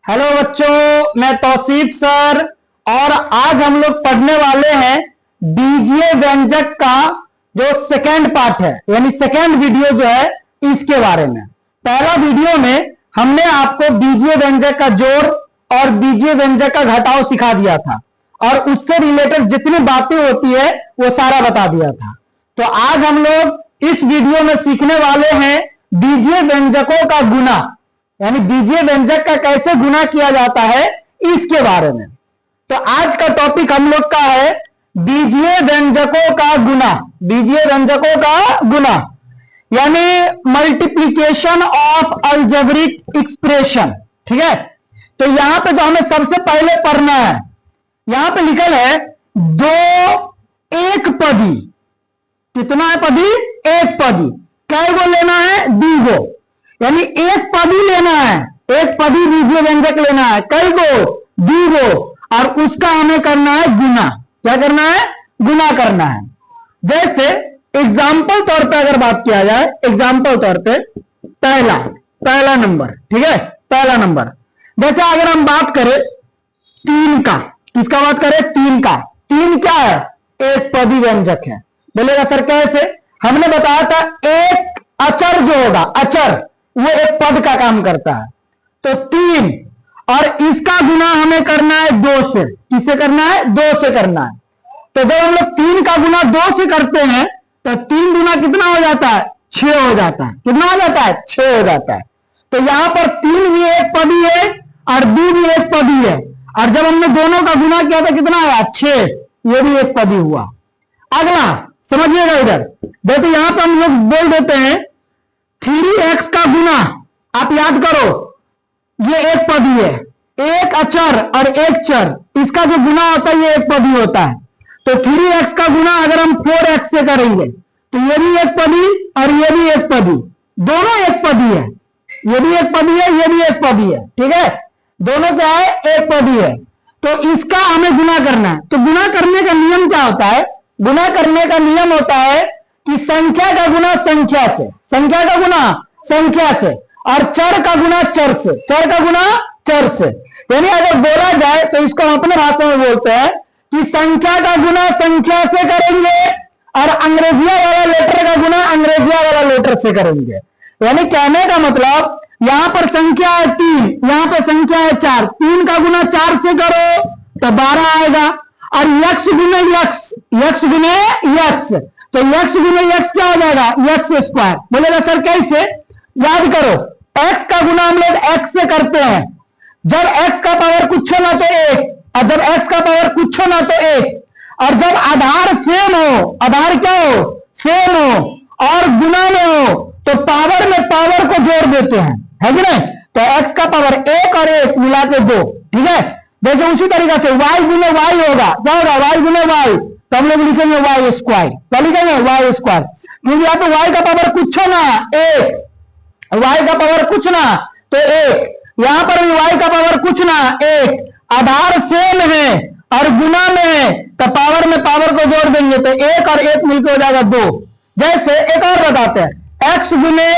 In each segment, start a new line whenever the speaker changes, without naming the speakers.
Hello बच्चों, मैं Tausif sir. और आज हम लोग पढ़ने वाले हैं बीजीय व्यंजक का जो सेकेंड पार्ट है, यानी सेकेंड वीडियो जो है इसके बारे में। पहला वीडियो में हमने आपको बीजीय व्यंजक का जोड़ और बीजीय व्यंजक का घटाव सिखा दिया था और उससे रिलेटेड जितनी बातें होती है वो सारा बता दिया था। तो आज हम लोग इस वीडियो में सीखने वाले हैं बीजीय व्यंजकों का गुना, यानी बीजीय व्यंजक का कैसे गुना किया जाता है इसके बारे में। तो आज का टॉपिक हम लोग का है बीजीय व्यंजकों का गुना। बीजीय व्यंजकों का गुना यानी मल्टीप्लीकेशन ऑफ अलजेब्रिक एक्सप्रेशन। ठीक है, तो यहां पे तो हमें सबसे पहले पढ़ना है, यहां पे लिखल है दो एक पदी। कितना है पदी? एक पदी। कै गो लेना है? दो गो, यानी एक पदी लेना है, एक पदी बीजीय व्यंजक लेना है। कई गो? दो गो। और उसका हमें करना है गुना। क्या करना है? गुना करना है। जैसे एग्जाम्पल तौर पे अगर बात किया जाए, एग्जाम्पल तौर पे पहला नंबर, ठीक है, पहला नंबर। जैसे अगर हम बात करें तीन का, किसका बात करें? तीन का। तीन क्या है? एक पदी व्यंजक है। बोलेगा सर कैसे? हमने बताया था एक अचर जो होगा, अचर वो एक पद का काम करता है। तो तीन और इसका गुना हमें करना है दो से। किससे करना है? दो से करना है। तो जब हम लोग तीन का गुना दो से करते हैं तो तीन गुना कितना हो जाता है? 6 हो जाता है। कितना हो जाता है? 6 हो जाता है। तो यहां पर तीन भी एक पदी है और दो भी एक पदी है। और जब हमने दोनों का गुना किया था कितना आया? 6। ये भी एक पदी हुआ। अगला समझिएगा इधर। देखो यहां पर हम लोग बोल देते हैं 3x का गुना। आप याद करो, ये एक पदी है, एक अचर और एक चर, इसका जो गुना होता है ये एक पदी होता है। तो 3x का गुना अगर हम 4x से करेंगे तो ये भी एक पदी और ये भी एक पदी, दोनों एक पदी है। ये भी एक पदी है, ये भी एक पदी है। ठीक है, दोनों क्या है? एक पदी है। तो इसका हमें गुना करना है। तो गुना करने का नियम क्या होता है? गुना करने का नियम होता है कि संख्या का गुना संख्या से, संख्या का गुना संख्या से, और चर का गुना चर से, चर का गुना चर से। यानी अगर बोला जाए तो इसको हम अपने भाषा में बोलते हैं कि संख्या का गुना संख्या से करेंगे और अंग्रेजिया वाला लेटर का गुना अंग्रेजिया वाला लेटर से करेंगे। यानी कहने का मतलब यहां पर संख्या है 3, यहां पर संख्या है 4, 3 का गुना 4 से करो तो 12 आएगा। और यक्स गुने यक्स, यक्स गुने यक्स, तो यक्स गुने यक्स क्या हो जाएगा? X square. बोलेगा सर कैसे? याद करो, x का गुना हम लोग x से करते हैं जब x का पावर कुछ ना तो 1, और जब x का पावर कुछ ना तो 1, और जब आधार सेम हो, आधार क्या हो? सेम हो और गुना में हो तो पावर में पावर को जोड़ देते हैं, है कि नहीं? तो x का पावर 1 और 1 मिला के 2। ठीक है, जैसे उसी तरीका से y गुने y होगा, क्या होगा? y गुने y, तो हम लोग लिखेंगे y स्क्वायर। क्या लिखेंगे? y स्क्वायर, क्योंकि यहाँ पे y का पावर कुछ ना 1, y का पावर कुछ ना तो 1, यहां पर भी y का पावर कुछ ना 1, आधार सेम है और गुना में है तो पावर में पावर को जोड़ देंगे तो 1 और 1 मिलकर हो जाएगा 2। जैसे एक और बताते हैं, x गुने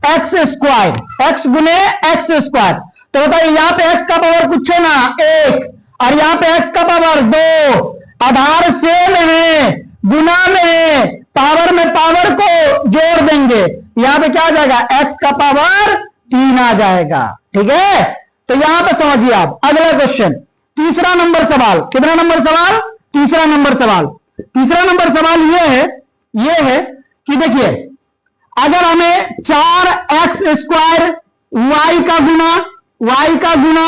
x स्क्वायर, x गुने x स्क्वायर। तो बताइए यहां पे x का पावर कुछ ना 1 और यहां पे x का पावर 2, आधार सेम है, गुना में है, पावर में पावर को जोड़ देंगे, यहां पे क्या आ जाएगा? x का पावर 3 आ जाएगा। ठीक है, तो यहां पे समझिए आप। अगला क्वेश्चन, तीसरा नंबर सवाल। कितना नंबर सवाल? तीसरा नंबर सवाल। तीसरा नंबर सवाल ये है कि देखिए अगर हमें 4x स्क्वायर y का गुना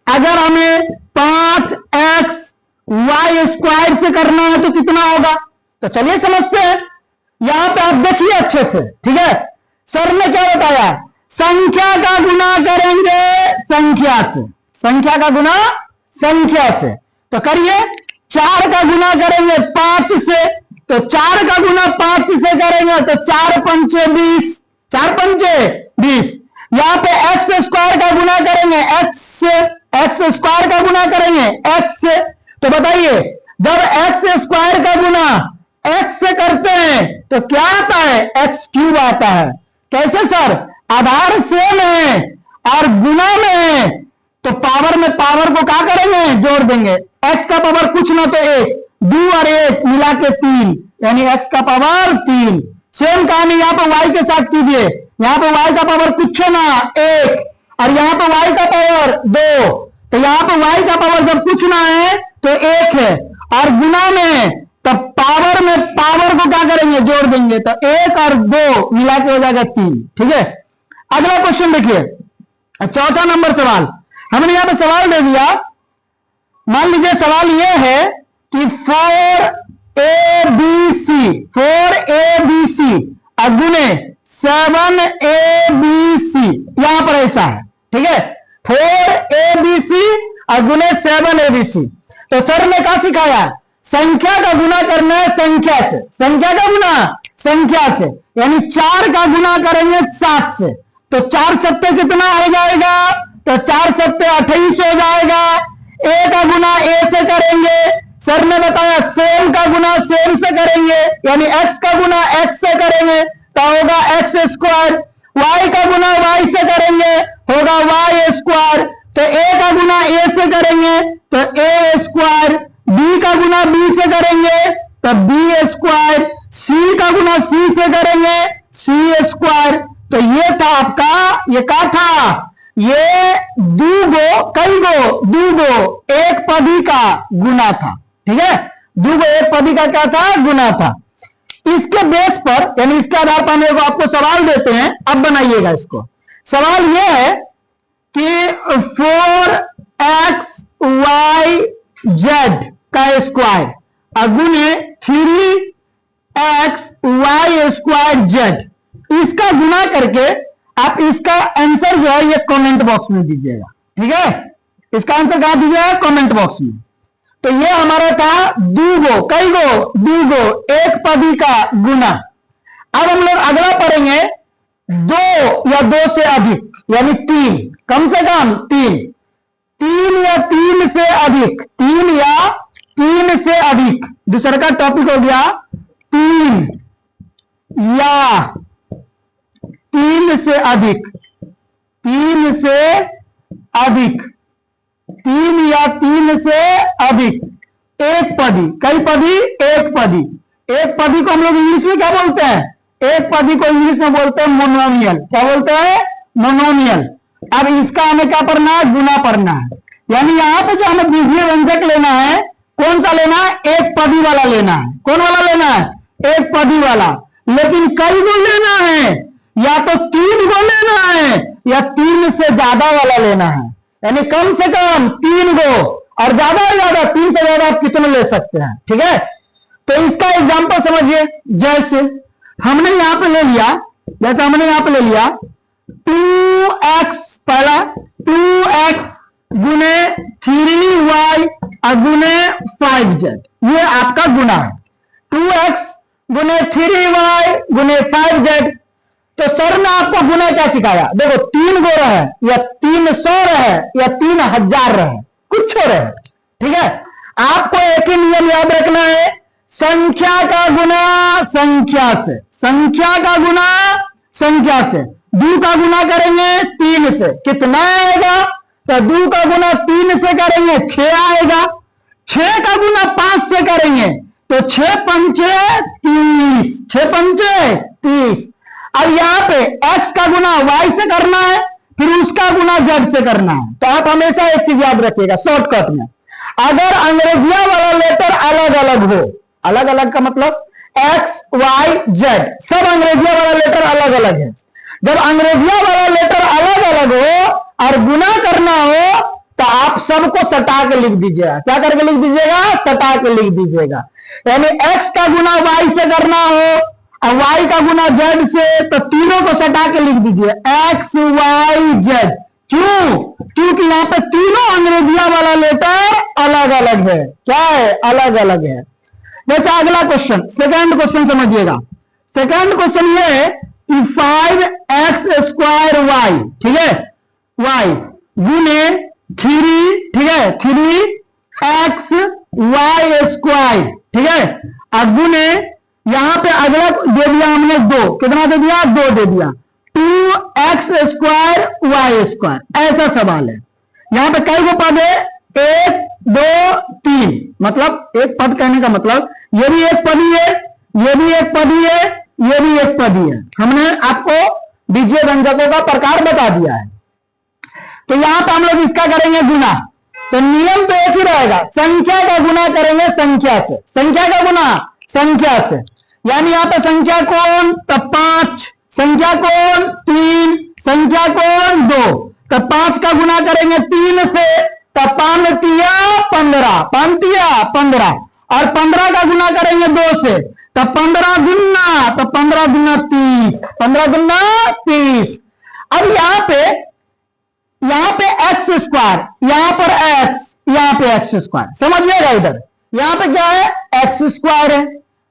अगर हमें 5x y स्क्वायर से करना है तो कितना होगा? तो चलिए समझते हैं। यहां पे आप देखिए अच्छे से। ठीक है, सर ने क्या बताया? संख्या का गुना करेंगे संख्या से, संख्या का गुना संख्या से। तो करिए, 4 का गुना करेंगे 5 से, तो 4 का गुना 5 से करेंगे तो 4 पंचे 20, 4 पंचे 20। यहां पे x स्क्वायर का गुना करेंगे x से, x स्क्वायर का गुना करेंगे x से। तो बताइए जब x स्क्वायर का गुना x से करते हैं तो क्या आता है? x क्यूब आता है। कैसे सर? आधार सेम है और गुना में है तो पावर में पावर को क्या करेंगे, जोड़ देंगे। x का पावर कुछ ना तो 1, 2 और 1 मिला के 3, यानी x का पावर 3। सेम कहानी यहाँ पे y के साथ कीजिए। यहाँ पे y का पावर कुछ ना 1 और यहाँ पे y का पावर 2, तो यहाँ पे y का पावर जब कुछ ना है तो 1 है और गुना में तब पावर में पावर को क्या करेंगे, जोड़ देंगे। तो 1 और 2 मिला के हो जाएगा 3। ठीक है, अगला क्वेश्चन देखिए, चौथा नंबर सवाल। हमने यहां पे सवाल दे दिया, मान लीजिए सवाल यह है कि 4ABC गुने 7ABC, यहां पर ऐसा है। ठीक है, 4ABC गुने 7ABC। तो सर ने क्या सिखाया, संख्या का गुना करना है संख्या से, संख्या का गुना संख्या से, यानी 4 का गुना करेंगे 7 से। तो 4 सत्ते कितना हो जाएगा, तो 4 सत्ते 28 हो जाएगा। ए का गुना ए से करेंगे, सर ने बताया सेम का गुना सेम से करेंगे, यानी x का गुना x से करेंगे तो होगा x स्क्वायर। y का गुना y से करेंगे होगा y स्क्वायर। तो a का गुना a से करेंगे तो a स्क्वायर, b का गुना b से करेंगे तो b स्क्वायर, c का गुना c से करेंगे c स्क्वायर। तो ये था आपका, ये क्या था, ये कई गो एक पदी का गुना था। ठीक है, दूगो एक पदी का क्या था, गुना था। इसके बेस पर, यानी इसके आधार पर हम आपको सवाल देते हैं, अब बनाइएगा इसको। सवाल यह है कि 4xyz का स्क्वायर गुने 3xy स्क्वायर z, इसका गुना करके आप इसका आंसर जो है ये कमेंट बॉक्स में दीजिएगा। ठीक है, इसका आंसर कहां दीजिएगा, कमेंट बॉक्स में। तो ये हमारा था कई गो एक पदी का गुना। अब हम लोग अगला पढ़ेंगे 2 या 2 से अधिक, यानी 3, कम से कम 3 या 3 से अधिक, 3 या 3 से अधिक। दूसरा का टॉपिक हो गया 3 या 3 से अधिक, 3 से अधिक, 3 या 3 से अधिक, एक पदी, कई पदी, एक पदी। एक पदी को हम लोग इंग्लिश में क्या बोलते हैं, एक पदी को इंग्लिश में बोलते हैं मोनोमियल। क्या बोलते हैं, मोनोमियल। अब इसका हमें क्या पढ़ना है, गुना पढ़ना है। यानी यहां पे जो हमें बीजीय व्यंजक लेना है, कौन सा लेना है, एक पदी वाला लेना है। कौन वाला लेना है, एक पदी वाला। लेकिन कई गो लेना है, या तो 3 गो लेना है या 3 से ज्यादा वाला लेना है, यानी कम से कम 3 गो और ज्यादा से ज्यादा 3 से ज्यादा आप कितने ले सकते हैं। ठीक है, तो इसका एग्जांपल समझिए। जैसे हमने यहां पे ले लिया, 2x, पहला 2x गुने 3y गुने 5z, ये आपका गुना है। 2x गुने 3y गुने 5z। तो सर ने आपको गुना क्या सिखाया, देखो 3 गो रहे या 300 रहे या 3000 रहे, कुछ रहे। ठीक है, आपको एक ही नियम याद रखना है, संख्या का गुना संख्या से, संख्या का गुना संख्या से। 2 का गुना करेंगे 3 से, कितना आएगा, तो 2 का गुना 3 से करेंगे 6 आएगा। 6 का गुना 5 से करेंगे तो 6 पंचे 30, 6 पंचे 30। अब यहां पे x का गुना y से करना है, फिर उसका गुना z से करना है। तो आप हमेशा एक चीज याद रखिएगा शॉर्टकट में, अगर अंग्रेजिया वाला लेटर अलग अलग हो, अलग अलग का मतलब x y z, सब अंग्रेजिया वाला लेटर अलग अलग है। जब अंग्रेजिया वाला लेटर अलग अलग हो और गुना करना हो तो आप सबको सटा के लिख दीजिएगा। क्या करके लिख दीजिएगा, सटा के लिख दीजिएगा। यानी x का गुना y से करना हो और y का गुना z से, तो तीनों को सटा के लिख दीजिए x y z। क्यों, क्योंकि यहां पे तीनों अंग्रेजिया वाला लेटर अलग अलग है। क्या है, अलग अलग है। जैसे अगला क्वेश्चन, सेकंड क्वेश्चन समझिएगा। सेकंड क्वेश्चन ये है कि 5x स्क्वायर y, ठीक है, y गुने 3, ठीक है, 3x y स्क्वायर, ठीक है, अब गुने यहां पे अगला दे दिया हमने 2, कितना दे दिया, 2 दे दिया, 2x स्क्वायर y स्क्वायर। ऐसा सवाल है, यहां पे कई गो पद है? 1 2 3, मतलब एक पद कहने का मतलब ये भी एक पद ही है, ये भी एक पद ही है, ये भी एक पद ही है। हमने आपको बीजीय व्यंजकों का प्रकार बता दिया है। तो यहां पर हम लोग इसका करेंगे गुना। तो नियम तो एक ही रहेगा, संख्या का गुना करेंगे संख्या से, संख्या का गुना संख्या से। यानी यहां पे संख्या कौन? तो 5, संख्या कौन? 3, संख्या कौन? 2। तो 5 का गुना करेंगे 3 से, तो 5 तिया 15, 5 तिया 15, और 15 का गुना करेंगे 2 से, तो 15 गुना, तो 15 गुना 30, 15 गुना 30। अब यहां पे एक्स स्क्वायर, यहां पर एक्स, यहां पे एक्स स्क्वायर, समझिएगा। इधर यहां पे क्या है? एक्स स्क्वायर है,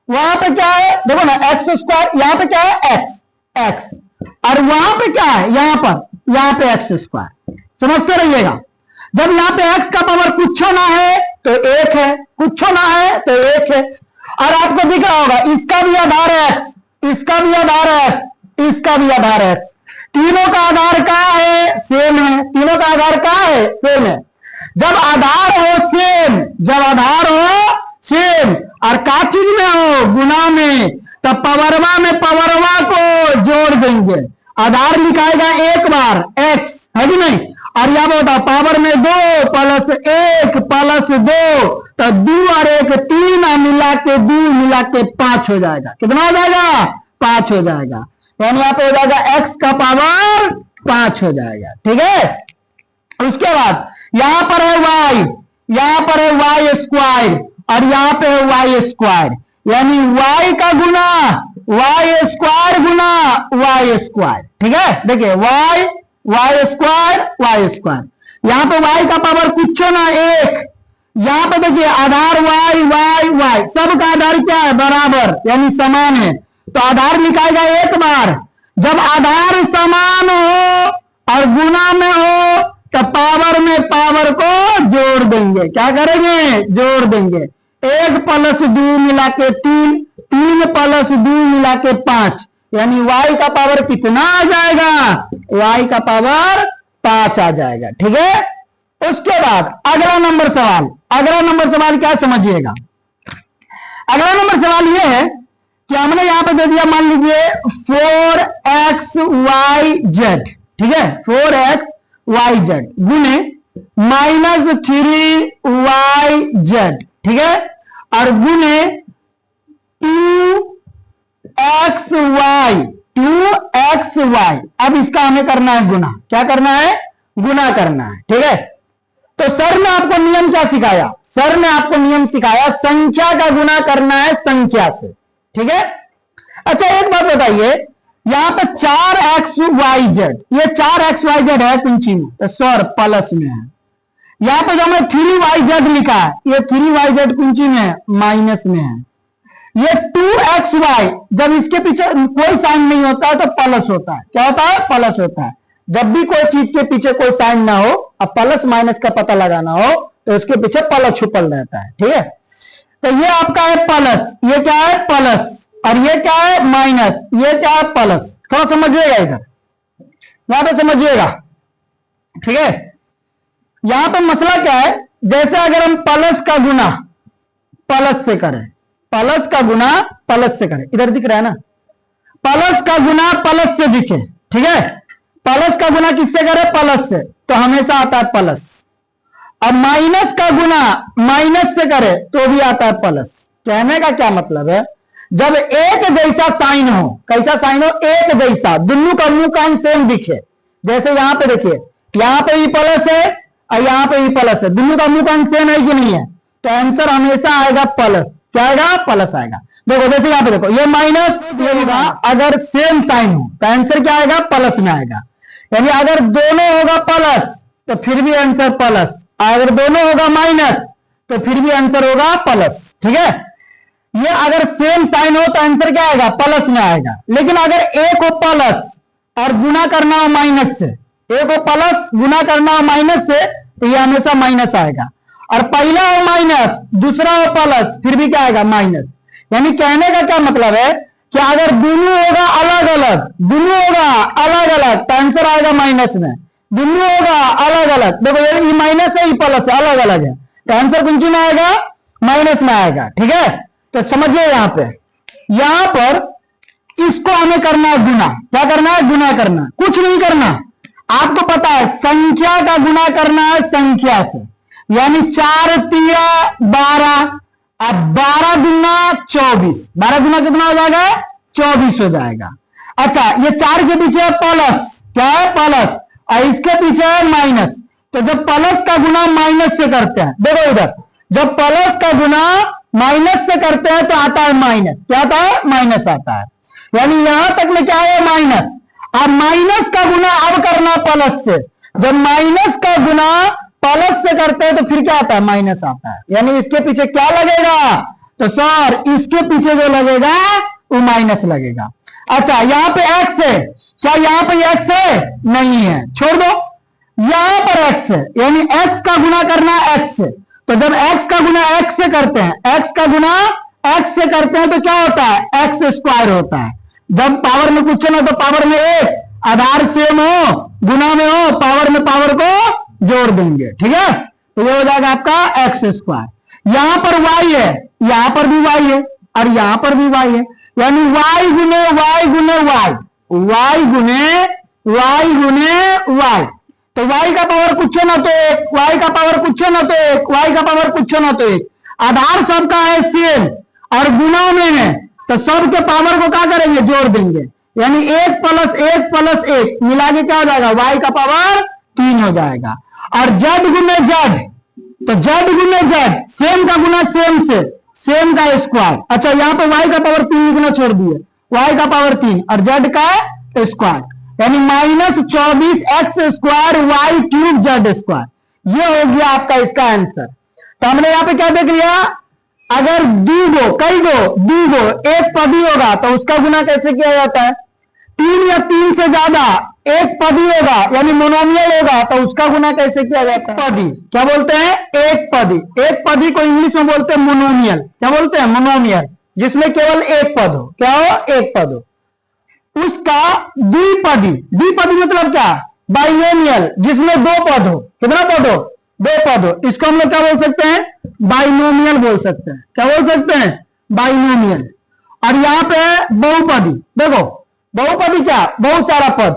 वहां पे क्या है? देखो ना, एक्स स्क्वायर, यहां पे क्या है? एक्स, एक्स, और वहां पे क्या है? यहां पे एक्स स्क्वायर। समझते रहिएगा। जब यहां पे एक्स का पावर कुछ ना है तो 1 है, कुछ ना है तो 1 है। और आपको दिख रहा होगा इसका भी आधार है एक्स, इसका भी आधार है एक्स, इसका भी आधार है एक्स। तीनों का आधार क्या है? सेम है। तीनों का आधार क्या है? सेम है। जब आधार हो सेम, जब आधार हो सेम और का चीज में हो? गुना में, तब पावरवा में पावरवा को जोड़ देंगे। आधार लिखाएगा एक बार एक्स, है कि नहीं? और यह बताओ पावर में 2 + 1 + 2, तो 2 और 1 3, मिला के 2 मिला के 5 हो जाएगा। कितना हो जाएगा? 5 हो जाएगा। यानी यहां पे हो जाएगा x का पावर 5 हो जाएगा। ठीक है। उसके बाद यहां पर है y, यहां पर है y स्क्वायर, और यहां पे है y स्क्वायर, यानी y का गुना y स्क्वायर गुना y स्क्वायर। ठीक है। देखिए y स्क्वायर y स्क्वायर, यहां पे y का पावर कुछ ना 1, यहां पे देखिए आधार y सबका आधार क्या है? बराबर, यानी समान है। तो आधार लिखाएगा एक बार। जब आधार समान हो और गुना में हो तो पावर में पावर को जोड़ देंगे। क्या करेंगे? जोड़ देंगे। 1 + 2 मिला के 3, 3 + 2 मिला के 5, यानी y का पावर कितना आ जाएगा? y का पावर 5 आ जाएगा। ठीक है। उसके बाद अगला नंबर सवाल, अगला नंबर सवाल क्या समझिएगा। अगला नंबर सवाल यह है कि हमने यहां पर दे दिया, मान लीजिए 4xyz, ठीक है, 4xyz गुने -3yz, ठीक है, और गुने 2xy। अब इसका हमें करना है गुना। क्या करना है? गुना करना है। ठीक है। तो सर ने आपको नियम क्या सिखाया? सर ने आपको नियम सिखाया संख्या का गुना करना है संख्या से। ठीक है। अच्छा एक बात बताइए, यहां पर 4xyz, ये 4xyz है कुंची में, तो सर प्लस में है। यहां पर जो हमने 3yz लिखा है, ये 3yz कुंची में है, माइनस में है। ये 2xy, जब इसके पीछे कोई साइन नहीं होता है तो प्लस होता है। क्या होता है? प्लस होता है। जब भी कोई चीज के पीछे कोई साइन ना हो, अब प्लस माइनस का पता लगाना हो, तो उसके पीछे प्लस छुपल रहता है। ठीक है। तो ये आपका है प्लस, ये क्या है? प्लस, और ये क्या है? माइनस, ये क्या है? प्लस। थोड़ा समझिएगा इधर, यहां पे समझिएगा। ठीक है। यहां पे मसला क्या है, जैसे अगर हम प्लस का गुना प्लस से करें, प्लस का गुना प्लस से करें, इधर दिख रहा है ना, प्लस का गुना प्लस से दिखे। ठीक है। प्लस का गुना किससे करें? प्लस से, तो हमेशा आता है प्लस। अब माइनस का गुना माइनस से करे तो भी आता है प्लस। कहने का क्या मतलब है, जब एक जैसा साइन हो, कैसा साइन हो? एक जैसा, दोनों का मुंह कान सेम दिखे। जैसे यहां पे देखिए, यहां पे भी प्लस है और यहां पे भी प्लस है, दोनों का मुंह कान सेम है कि नहीं है, तो आंसर हमेशा आएगा प्लस। क्या आएगा? प्लस आएगा। देखो जैसे यहां पे देखो, ये माइनस, ये होगा, अगर सेम साइन हो तो आंसर क्या आएगा? प्लस में आएगा। यानी अगर दोनों होगा प्लस तो फिर भी आंसर प्लस, अगर दोनों होगा माइनस तो फिर भी आंसर होगा प्लस। ठीक है। ये अगर सेम साइन हो तो आंसर क्या आएगा? प्लस में आएगा। लेकिन अगर एक हो प्लस और गुना करना हो माइनस से, एक हो प्लस गुना करना हो माइनस से, तो ये हमेशा माइनस आएगा। और पहला हो माइनस, दूसरा हो प्लस, फिर भी क्या आएगा? माइनस। यानी कहने का क्या मतलब है कि अगर दोनों होगा अलग अलग, दोनों होगा अलग अलग, तो आंसर आएगा माइनस में। बिंदु होगा अलग अलग। देखो ये माइनस है, ये प्लस है, अलग अलग है, तो आंसर कौन सी में आएगा? माइनस में आएगा। ठीक है, तो समझिए यहां पर इसको हमें करना है गुना। क्या करना है? गुना करना, कुछ नहीं करना। आपको पता है संख्या का गुना करना है संख्या से, यानी 4 तिया 12। अब 12 गुना 24, 12 गुना कितना हो जाएगा? 24 हो जाएगा। अच्छा, ये 4 के पीछे है प्लस, क्या है? प्लस, और इसके पीछे है माइनस। तो जब प्लस का गुना माइनस से करते हैं, देखो इधर, जब प्लस का गुना माइनस से करते हैं तो आता है माइनस। क्या आता है? माइनस आता है। यानी यहां तक में क्या है? माइनस। अब माइनस का गुना अब करना प्लस से। जब माइनस का गुना प्लस से करते हैं तो फिर क्या आता है? माइनस आता है। यानी इसके पीछे क्या लगेगा? तो सर इसके पीछे जो लगेगा वो माइनस लगेगा। अच्छा, यहां पे एक्स है, क्या यहां पे एक्स है? नहीं है, छोड़ दो। यहां पर एक्स है, यानी एक्स का गुना करना एक्स से। तो जब एक्स का गुना एक्स से करते हैं, एक्स का गुना एक्स से करते हैं तो क्या होता है? एक्स स्क्वायर होता है। जब पावर में कुछ ना तो पावर में एक, आधार सेम हो, गुना में हो, पावर में पावर को जोड़ देंगे। ठीक है, तो ये हो जाएगा आपका एक्स स्क्वायर। यहां पर वाई है, यहां पर भी वाई है, और यहां पर भी वाई है, यानी वाई गुने वाई गुने वाई, वाई गुने वाई गुने वाई। तो वाई का पावर कुछ ना तो एक, वाई का पावर कुछ ना तो एक, वाई का पावर कुछ ना तो एक। आधार सबका है सेम और गुना में है, तो सब के पावर को क्या करेंगे? जोड़ देंगे। यानी 1 + 1 मिला के क्या हो जाएगा? y का पावर 3 हो जाएगा। और z गुने z, तो z गुने z, सेम का गुना सेम से, सेम का स्क्वायर। अच्छा, यहां पे y का पावर 3 लिखना छोड़ दिए, y का पावर 3 और z का स्क्वायर, यानी -24x² y³ z²। ये हो गया आपका इसका आंसर। तो हमने यहां पे क्या देख लिया? अगर दूगो, कई गो, दूगो, एक पदी होगा तो उसका गुना कैसे किया जाता है? 3 या 3 से ज्यादा एक पदी होगा, यानी मोनोमियल होगा, तो उसका गुना कैसे किया जाता है? पदी, क्या बोलते हैं? एक पदी। एक पदी को इंग्लिश में बोलते हैं मोनोमियल। क्या बोलते हैं? मोनोमियल, जिसमें केवल एक पद हो। क्या हो? एक पद हो। उसका द्विपदी, द्विपदी मतलब क्या? बाइनोमियल, जिसमें 2 पद हो। कितना पद हो? 2 पद हो। इसको हम लोग क्या बोल सकते हैं? बाइनोमियल बोल सकते हैं। क्या बोल सकते हैं? बाइनोमियल। और यहां पे बहुपदी, देखो बहुपदी क्या? बहुत सारा पद।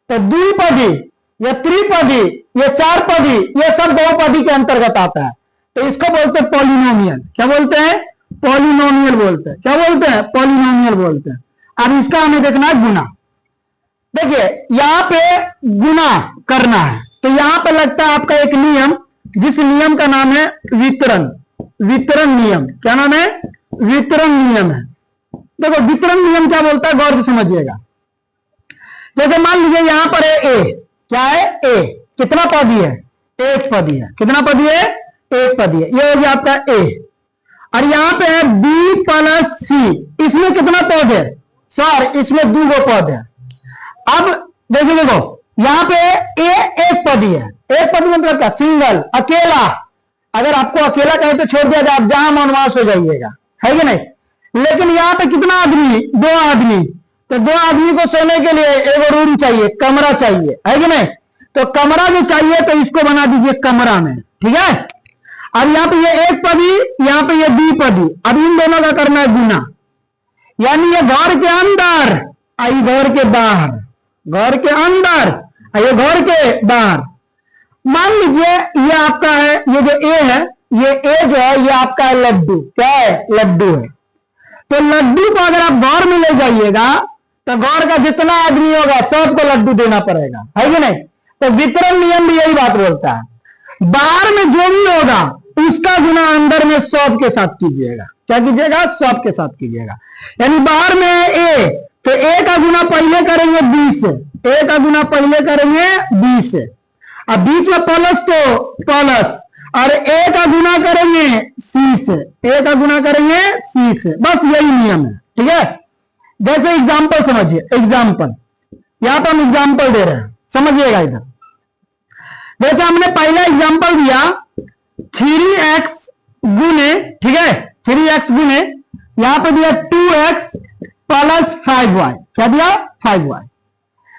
तो द्विपदी, या त्रिपदी, या 4 पदी, ये सब बहुपदी के अंतर्गत आता है, तो इसको बोलते हैं पॉलिनोमियल। क्या बोलते हैं? पॉलिनोमियल बोलते हैं। क्या बोलते हैं? पॉलिनोमियल बोलते हैं। अब इसका हमें देखना है गुना। देखिए यहां पे गुना करना है, तो यहां पे लगता है आपका एक नियम, जिस नियम का नाम है वितरण, वितरण नियम। क्या नाम है? वितरण नियम है। देखो वितरण नियम क्या बोलता है, गौर से समझिएगा। जैसे मान लीजिए यहां पर है ए, क्या है? ए, कितना पदी है? एक पदी है। कितना पदी है? एक पदी है। ये हो गया आपका ए। और यहां पे है बी + सी, इसमें कितना पद है? सर इसमें 2 पद है। अब जैसे देखो यहां पे ए एक पदी है, एक पदी मतलब क्या? सिंगल, अकेला। अगर आपको अकेला कहीं पे छोड़ दिया जाए, आप जहां मन वहां सो जाइएगा, है कि नहीं? लेकिन यहां पे कितना आदमी? 2 आदमी। तो 2 आदमी को सोने के लिए एक रूम चाहिए, कमरा चाहिए, है कि नहीं? तो कमरा जो चाहिए तो इसको बना दीजिए कमरा में। ठीक है, अब यहां पे ये एक पदी, यहां पे ये द्विपदी। अब इन दोनों का करना है गुना, यानी ये घर के अंदर आई, घर के बाहर, घर के अंदर ये घर के बाहर। मान लीजिए ये आपका है, ये जो ए है, ये ए जो है ये आपका है लड्डू। क्या है? लड्डू है। तो लड्डू को अगर आप घर में ले जाइएगा तो घर का जितना आदमी होगा सबको लड्डू देना पड़ेगा, है कि नहीं? तो वितरण नियम भी यही बात बोलता है। बाहर में जो भी होगा उसका गुना अंदर में सब के साथ कीजिएगा। क्या कीजिएगा? सब के साथ कीजिएगा। यानी बाहर में ए, तो ए का गुना पहले करेंगे 20 से, ए का गुना पहले करेंगे 20 से। अब बीच में प्लस तो प्लस, और ए का गुना करेंगे सी से, ए का गुना करेंगे सी से। बस यही नियम है। ठीक है, जैसे एग्जाम्पल समझिए, एग्जाम्पल यहां पर हम एग्जाम्पल दे रहे हैं, समझिएगा इधर। जैसे हमने पहला एग्जाम्पल दिया 3x गुने, ठीक है, 3x गुने, यहां पर दिया 2x + 5y। क्या दिया? 5y।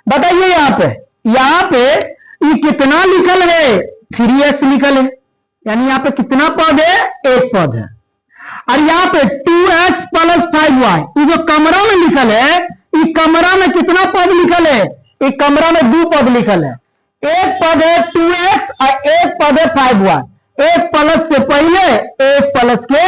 बताइए यहां पे ये कितना लिखल है? 3x लिखल है, यानी यहां पे कितना पद है? एक पद है। और यहां पे 2x प्लस 5y, ये जो कमरा में लिखल है, ये कमरा में कितना पद लिखल है? एक कमरा में 2 पद लिखल है। एक पद है 2x और एक पद है 5y। एक प्लस से पहले, एक प्लस के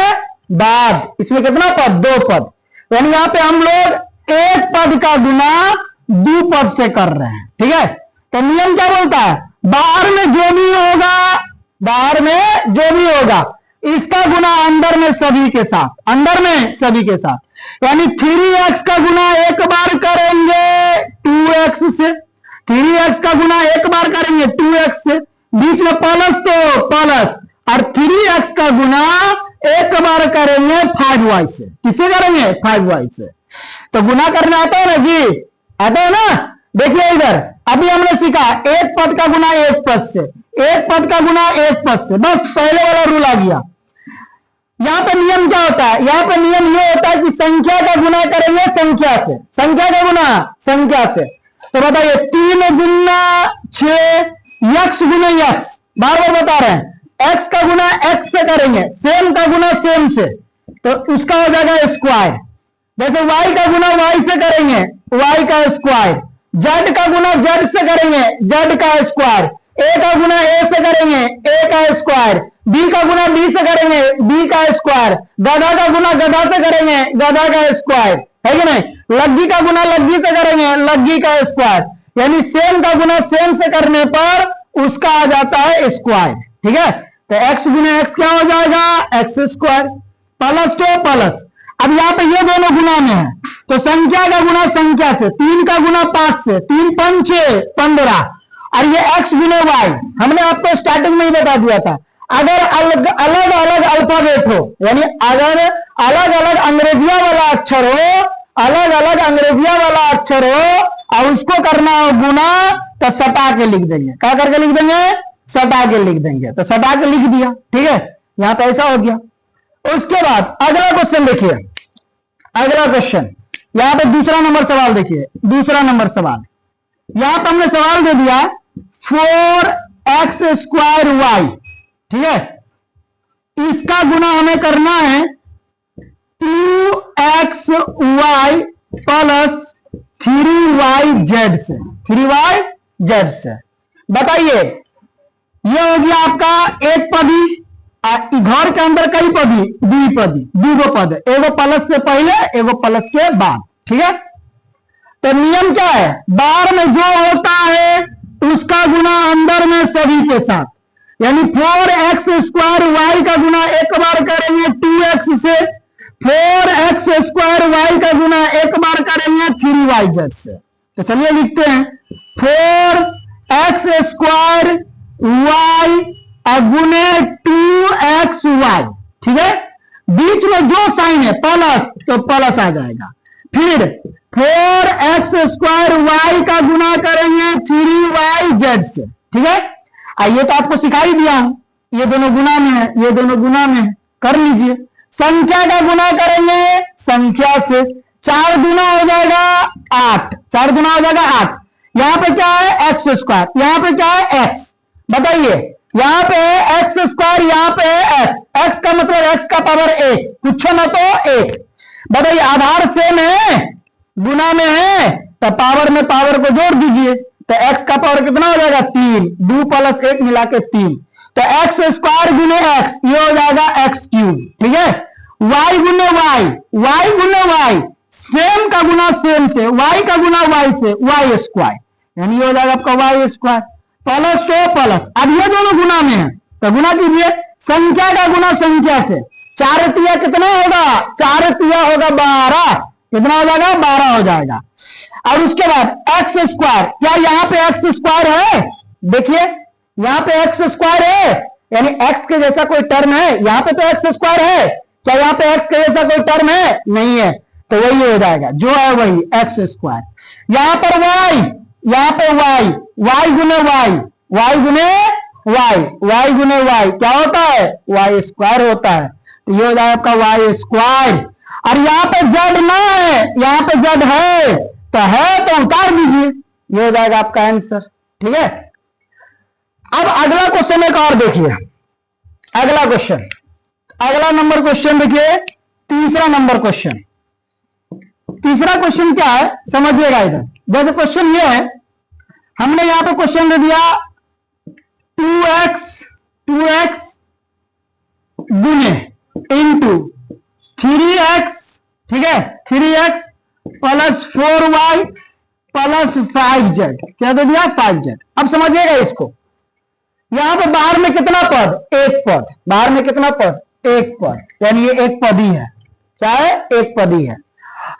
बाद, इसमें कितना पद? 2 पद। यानी यहां पे हम लोग एक पद का गुना 2 पद से कर रहे हैं। ठीक है, तो नियम क्या बोलता है? बाहर में जो भी होगा, बाहर में जो भी होगा, इसका गुना अंदर में सभी के साथ, अंदर में सभी के साथ। यानी 3x का गुना एक बार करेंगे 2x से, 3x का गुना एक बार करेंगे 2x से, बीच में प्लस तो प्लस, और 3x का गुना एक बार करेंगे 5y से। किससे करेंगे? 5y से। तो गुना करना आता है ना जी? आता है ना? देखिए इधर अभी हमने सीखा एक पद का गुना एक पद से, एक पद का गुना एक पद से, बस पहले वाला रूल आ गया। यहां पे नियम क्या होता है? यहां पे नियम ये होता है कि संख्या का गुना करेंगे संख्या से, संख्या का गुना संख्या से। तो बताइए 3 गुना 6, यक्स गुना यक्स, बार बार बता रहे हैं, एक्स का गुना एक्स से करेंगे, सेम का गुना सेम से, तो उसका हो जाएगा स्क्वायर। जैसे y का गुना y से करेंगे, y का स्क्वायर, z का गुना z से करेंगे, z का स्क्वायर, a का गुना a से करेंगे, a का स्क्वायर, b का गुना b से करेंगे, b का स्क्वायर, गधा का गुना गधा से करेंगे, गधा का स्क्वायर, है कि नहीं? लग्गी का गुना लग्गी से करेंगे, लग्गी का स्क्वायर। यानी सेम का गुना सेम से करने पर उसका आ जाता है स्क्वायर। ठीक है, तो x गुना x क्या हो जाएगा? एक्स स्क्वायर, प्लस तो प्लस। अब यहाँ पे ये दोनों गुना में है, तो संख्या का गुना संख्या से, 3 का गुना 5 से, 3 5 6 15, और ये x गुना y हमने आपको स्टार्टिंग में ही बता दिया था। अगर अलग अलग अल्फाबेट हो, यानी अगर अलग अलग अंग्रेजिया वाला अक्षर हो, अलग अलग अंग्रेजिया वाला अक्षर हो और उसको करना हो गुना, तो सटा के लिख देंगे। क्या करके लिख देंगे? सटा के लिख देंगे। तो सटा के लिख दिया। ठीक है, यहां पे ऐसा हो गया। उसके बाद अगला क्वेश्चन देखिए, अगला क्वेश्चन यहां पे दूसरा नंबर सवाल देखिए, दूसरा नंबर सवाल यहां पे हमने सवाल दे दिया 4x स्क्वायर y। ठीक है, इसका गुना हमें करना है 2xy प्लस 3yz से, 3yz से। बताइए ये हो गया आपका एक पदी, घर के अंदर कई पदी? द्विपदी, दो पद, एगो प्लस से पहले एगो प्लस के बाद। ठीक है, तो नियम क्या है? बाहर में जो होता है उसका गुना अंदर में सभी के साथ। यानी 4x स्क्वायर y का गुना एक बार करेंगे 2x से, 4x स्क्वायर y का गुना एक बार करेंगे 3yz से। तो चलिए लिखते हैं 4x स्क्वायर y गुने 2xy। ठीक है, बीच में जो साइन है प्लस, तो प्लस आ जाएगा। फिर 4x स्क्वायर y का गुना करेंगे 3yz से। ठीक है, आइए तो आपको सिखाई दिया हूं, ये दोनों गुना में है, ये दोनों गुना में है, कर लीजिए। संख्या का गुना करेंगे संख्या से, 4 गुना हो जाएगा 8, 4 गुना हो जाएगा 8। यहां पे क्या है? एक्स स्क्वायर, यहां पे क्या है? एक्स। बताइए यहां पे है एक्स स्क्वायर, यहां पे है एक्स, एक्स का मतलब एक्स का पावर 1, कुछ ना तो 1। बताइए आधार सेम है, गुना में है, तो पावर में पावर को जोड़ दीजिए, तो x का पावर कितना हो जाएगा? 3, 2 प्लस 1 मिला के 3, तो एक्स स्क्वायर गुने एक्स, ये हो जाएगा एक्स क्यूब। ठीक है, y गुने y, y गुने y, सेम का गुना सेम से, y का गुना y से, y स्क्वायर, यानी ये हो जाएगा आपका y स्क्वायर, प्लस तो प्लस। अब ये दोनों गुना में है, तो गुना कीजिए संख्या का गुना संख्या से, 4 तिया कितना होगा? 4 तिया होगा 12, कितना हो जाएगा? 12 हो जाएगा। और उसके बाद एक्स स्क्वायर, क्या यहाँ पे एक्स स्क्वायर है? देखिए यहाँ पे एक्स स्क्वायर है, यानी एक्स के जैसा कोई टर्म है, यहाँ पे तो एक्स स्क्वायर है, क्या यहाँ पे एक्स के जैसा कोई टर्म है? नहीं है, तो वही हो जाएगा, जो है वही एक्स स्क्वायर। यहां पर वाई, यहां पे वाई, वाई गुने वाई, वाई गुने वाई, वाई गुने वाई क्या होता है? वाई स्क्वायर होता है, तो ये हो जाएगा आपका वाई स्क्वायर। और यहाँ पे जेड ना है, यहाँ पे जेड है तो उतार दीजिए, ये हो जाएगा आपका आंसर। ठीक है, अब अगला क्वेश्चन एक और देखिए, अगला क्वेश्चन, अगला नंबर क्वेश्चन देखिए, तीसरा नंबर क्वेश्चन। तीसरा क्वेश्चन क्या है समझिएगा इधर। जैसे क्वेश्चन ये है, हमने यहां पे क्वेश्चन दे दिया 2x गुने इंटू 3x, ठीक है, 3x plus 4y plus 5z, क्या दे दिया 5z। अब समझिएगा इसको, यहां पे बाहर में कितना पद, एक पद, बाहर में कितना पद, एक पद, यानी ये एक पद ही है, क्या है, एक पद ही है।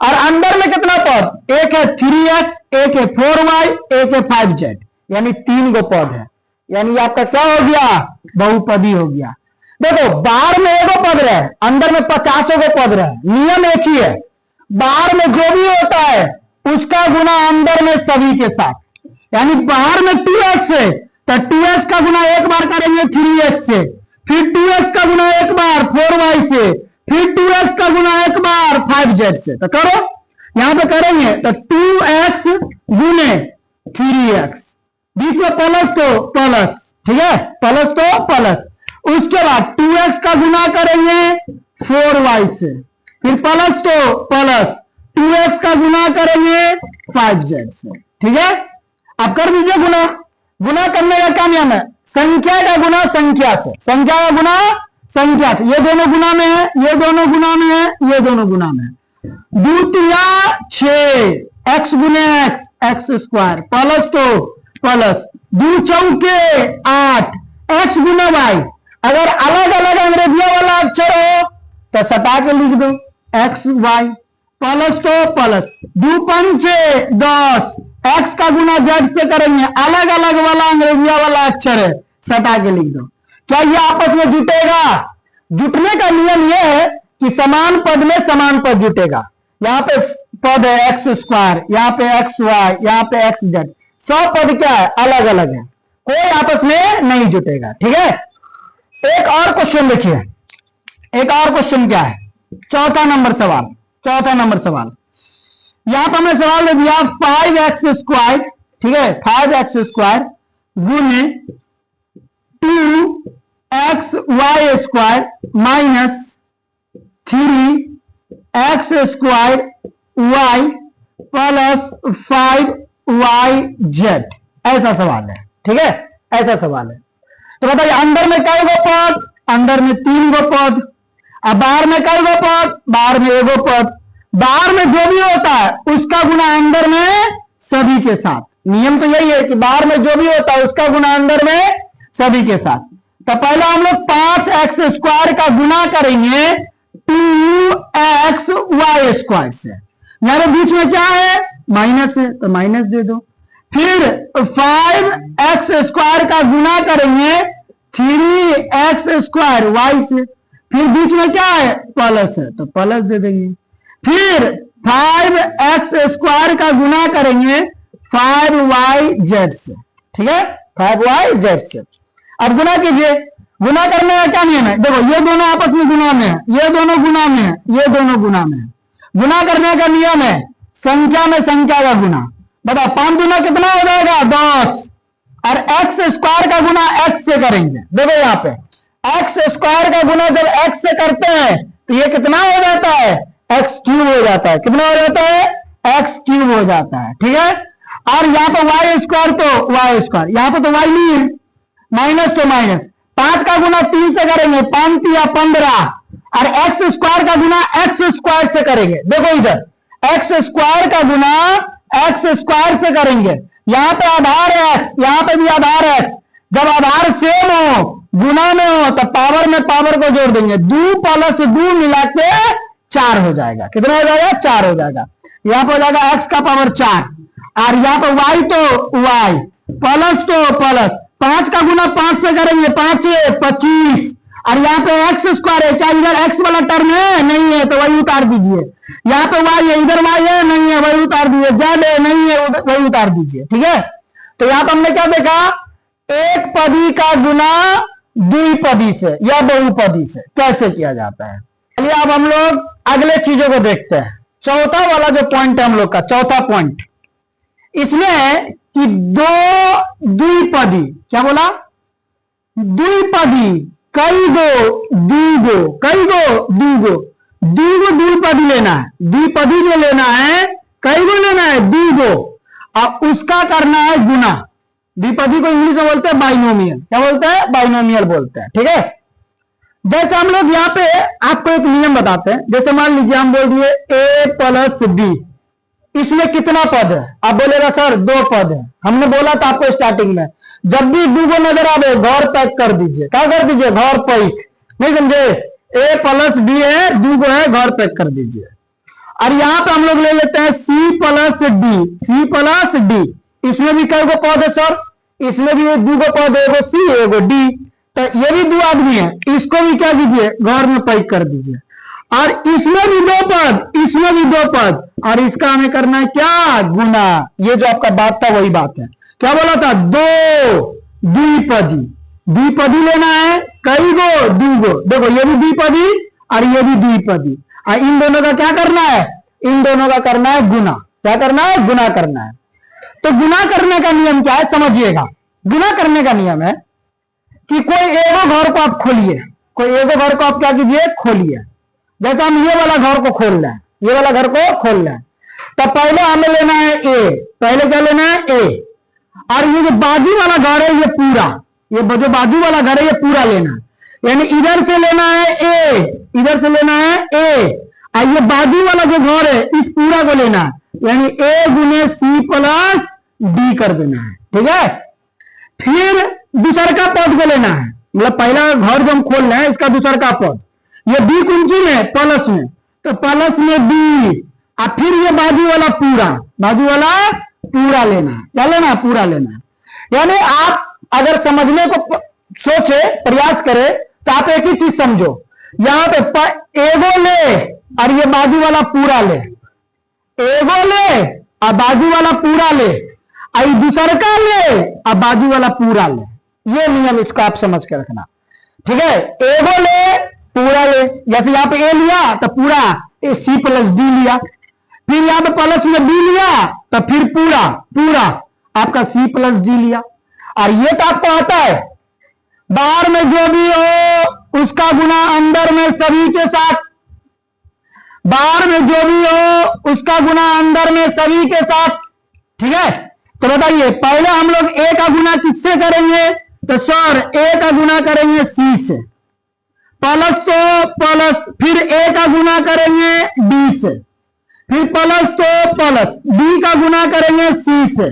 और अंदर में कितना पद, एक है 3x, एक है 4y, एक है 5z, यानी 3 गो पद है, यानी आपका क्या हो गया, बहुपदी हो गया। देखो बाहर में एगो पद रहे, अंदर में 50 गो पद रहे, नियम एक ही है, बाहर में जो भी होता है उसका गुना अंदर में सभी के साथ। यानी बाहर में 2x है तो 2x का गुना एक बार करेंगे 3x से, फिर 2x का गुना एक बार 4y से, फिर 2x का गुना एक बार 5z से। तो करो, यहां पे करेंगे तो 2x गुने 3x, बीच में प्लस तो प्लस, ठीक है, प्लस तो प्लस, उसके बाद 2x का गुना करेंगे 4y से, फिर प्लस तो प्लस, 2x का गुना करेंगे 5z से, ठीक है। अब कर दीजिए गुना, गुना करने का क्या नियम है, संख्या का गुना संख्या से, संख्या का गुना संख्या से, ये दोनों गुना में है, ये दोनों गुना में है, ये दोनों गुना में है। दूतिया 6 x गुने x स्क्वायर प्लस तो प्लस, दू चौके 8 x गुना y। अगर अलग अलग अंग्रेजियों वाला अक्षर हो तो सटा के लिख दो एक्स वाई, प्लस तो प्लस, दू पंचे 10, एक्स का गुना जेड से करेंगे, अलग अलग वाला अंग्रेजिया वाला अक्षर है, सटा के लिख दो। क्या ये आपस में जुटेगा, जुटने का नियम यह है कि समान पद में समान पद जुटेगा। यहां पे पद है एक्स स्क्वायर, यहाँ पे एक्स वाई, यहाँ पे एक्स जेड, सब पद क्या है, अलग अलग है, कोई आपस में नहीं जुटेगा, ठीक है। एक और क्वेश्चन देखिए, एक और क्वेश्चन क्या है, चौथा नंबर सवाल, चौथा नंबर सवाल। यहां पर हमने सवाल दे दिया 5x स्क्वायर, ठीक है, 5x स्क्वायर गुने 2xy square minus 3x square y plus 5yz, ऐसा सवाल है, ठीक है, ऐसा सवाल है। तो बताइए अंदर में कई गो पद, अंदर में 3 गो पद, अब बाहर में कई गो पद, बाहर में एगो पद। बाहर में जो भी होता है उसका गुना अंदर में सभी के साथ, नियम तो यही है कि बाहर में जो भी होता है उसका गुना अंदर में सभी के साथ। तो पहले हम लोग 5x स्क्वायर का गुना करेंगे 2xy स्क्वायर से, यानी बीच में क्या है, माइनस है तो माइनस दे दो। फिर 5x स्क्वायर का गुना करेंगे 3x स्क्वायर y से, फिर बीच में क्या है, प्लस है तो प्लस दे देंगे। फिर 5x स्क्वायर का गुना करेंगे 5yz से, ठीक है, 5yz से। अब गुना कीजिए, गुना करने का क्या नियम है, देखो ये दोनों आपस में गुना में है, ये दोनों गुना में है, ये दोनों गुना में है। गुना करने का नियम है संख्या में संख्या का गुना। बताओ 5 गुना कितना हो जाएगा, 10, और एक्स स्क्वायर का गुना एक्स से करेंगे। देखो यहाँ पे एक्स स्क्वायर का गुना जब एक्स से करते हैं तो ये कितना हो जाता है, एक्स क्यूब हो जाता है, कितना हो जाता है, एक्स क्यूब हो जाता है, ठीक है। और यहाँ पे वाई स्क्वायर तो वाई स्क्वायर, यहाँ पे तो वाई नहीं है, माइनस तो माइनस, 5 का गुना 3 से करेंगे, 5 या 15, और एक्स स्क्वायर का गुना एक्स स्क्वायर से करेंगे। देखो इधर एक्स स्क्वायर का गुना एक्स स्क्वायर से करेंगे, यहां पे आधार है एक्स, यहां पे भी आधार है एक्स। जब आधार सेम हो, गुना में हो, तो पावर में पावर को जोड़ देंगे, 2 प्लस 2 मिला के 4 हो जाएगा। कितना हो जाएगा, 4 हो जाएगा। यहां पर हो जाएगा एक्स का पावर 4, और यहां पर वाई तो वाई, प्लस तो प्लस, 5 का गुना 5 से करेंगे, 5 25, और यहाँ पे एक्स स्क्वायर है, क्या इधर एक्स वाला टर्म है, नहीं है तो वही उतार दीजिए। यहाँ पे वाई है, इधर वाई है, नहीं है वही उतार दीजिए। जेड है, नहीं है वही उतार दीजिए, ठीक है। तो यहाँ पे हमने क्या देखा, एक पदी का गुना द्विपदी से या बहुपदी से कैसे किया जाता है। चलिए अब हम लोग अगले चीजों को देखते हैं। चौथा वाला जो पॉइंट है हम लोग का, चौथा पॉइंट इसमें कि 2 द्विपदी, क्या बोला, द्विपदी कई गो दूगो, कई गो दूगो, दूगो द्विपदी लेना है, द्विपदी जो लेना है कई गो लेना है, दूगो, और उसका करना है गुना। द्विपदी को इंग्लिश में बोलते हैं बाइनोमियल, क्या बोलते हैं? बाइनोमियल बोलते हैं। ठीक है, जैसे हम लोग यहाँ पे आपको एक नियम बताते हैं। जैसे मान लीजिए हम बोल दिए a प्लस बी, इसमें कितना पद है? आप बोलेगा सर 2 पद है। हमने बोला था आपको स्टार्टिंग में, जब भी दूगो नजर आवे घर पैक कर दीजिए। क्या कर दीजिए? घर पैक। नहीं समझे? a प्लस बी है, दूगो है, घर पैक कर दीजिए। और यहां पे हम लोग ले लेते हैं c plus D, c plus D, इसमें भी कई गो पद है सर? इसमें भी दूगो पद है, एगो सी एगो डी, तो ये भी 2 आदमी है, इसको भी क्या कीजिए? घर में पैक कर दीजिए। और इसमें भी 2 पद, इसमें भी 2 पद, और इसका हमें करना है क्या? गुना। ये जो आपका बात था वही बात है। क्या बोला था? 2 द्विपदी, द्विपदी लेना है, कई गो दूगो। देखो ये भी द्विपदी और ये भी द्विपदी, और इन दोनों का क्या करना है? इन दोनों का करना है गुना। क्या करना है? गुना करना है। तो गुना करने का नियम क्या है समझिएगा। गुना करने का नियम है कि कोई एगो घर को आप खोलिए, कोई एगो घर को आप क्या कीजिए? खोलिए। जैसे हम ये वाला घर को खोल रहे हैं, ये वाला घर को खोल रहे हैं, तो पहले हमें लेना है ए, पहले क्या लेना है? ए। और ये जो बाजू वाला घर है ये पूरा, ये जो बाजू वाला घर है ये पूरा लेना है। यानी इधर से लेना है ए, इधर से लेना है ए, और ये बाजू वाला जो घर है इस पूरा को लेना है, यानी ए गुने सी प्लस डी कर देना है। ठीक है, फिर दूसर का पद को लेना है, मतलब पहला घर जो हम खोल रहे हैं इसका दूसर का पद, ये बी कुंजी में प्लस में, तो प्लस में बी, और फिर ये बाजू वाला पूरा, बाजू वाला पूरा लेना है। क्या लेना है? पूरा लेना है। यानी आप अगर समझने को सोचे, प्रयास करें, तो आप एक ही चीज समझो, यहां पे एगो ले और ये बाजू वाला पूरा ले, एगो ले और बाजू वाला पूरा ले, और दूसर का ले और बाजू वाला पूरा ले। ये नियम इसका आप समझ के रखना। ठीक है, एगो ले पूरा ले, जैसे यहां पे ए लिया तो पूरा ए सी प्लस डी लिया, फिर यहां पे प्लस में बी लिया तो फिर पूरा पूरा आपका सी प्लस डी लिया। और ये तो आपको आता है, बाहर में जो भी हो उसका गुना अंदर में सभी के साथ, बाहर में जो भी हो उसका गुना अंदर में सभी के साथ। ठीक है, तो बताइए पहले हम लोग ए का गुना किससे करेंगे? तो सर ए का गुना करेंगे सी से, प्लस तो प्लस, फिर ए का गुना करेंगे डी से, फिर प्लस तो प्लस, बी का गुना करेंगे सी से,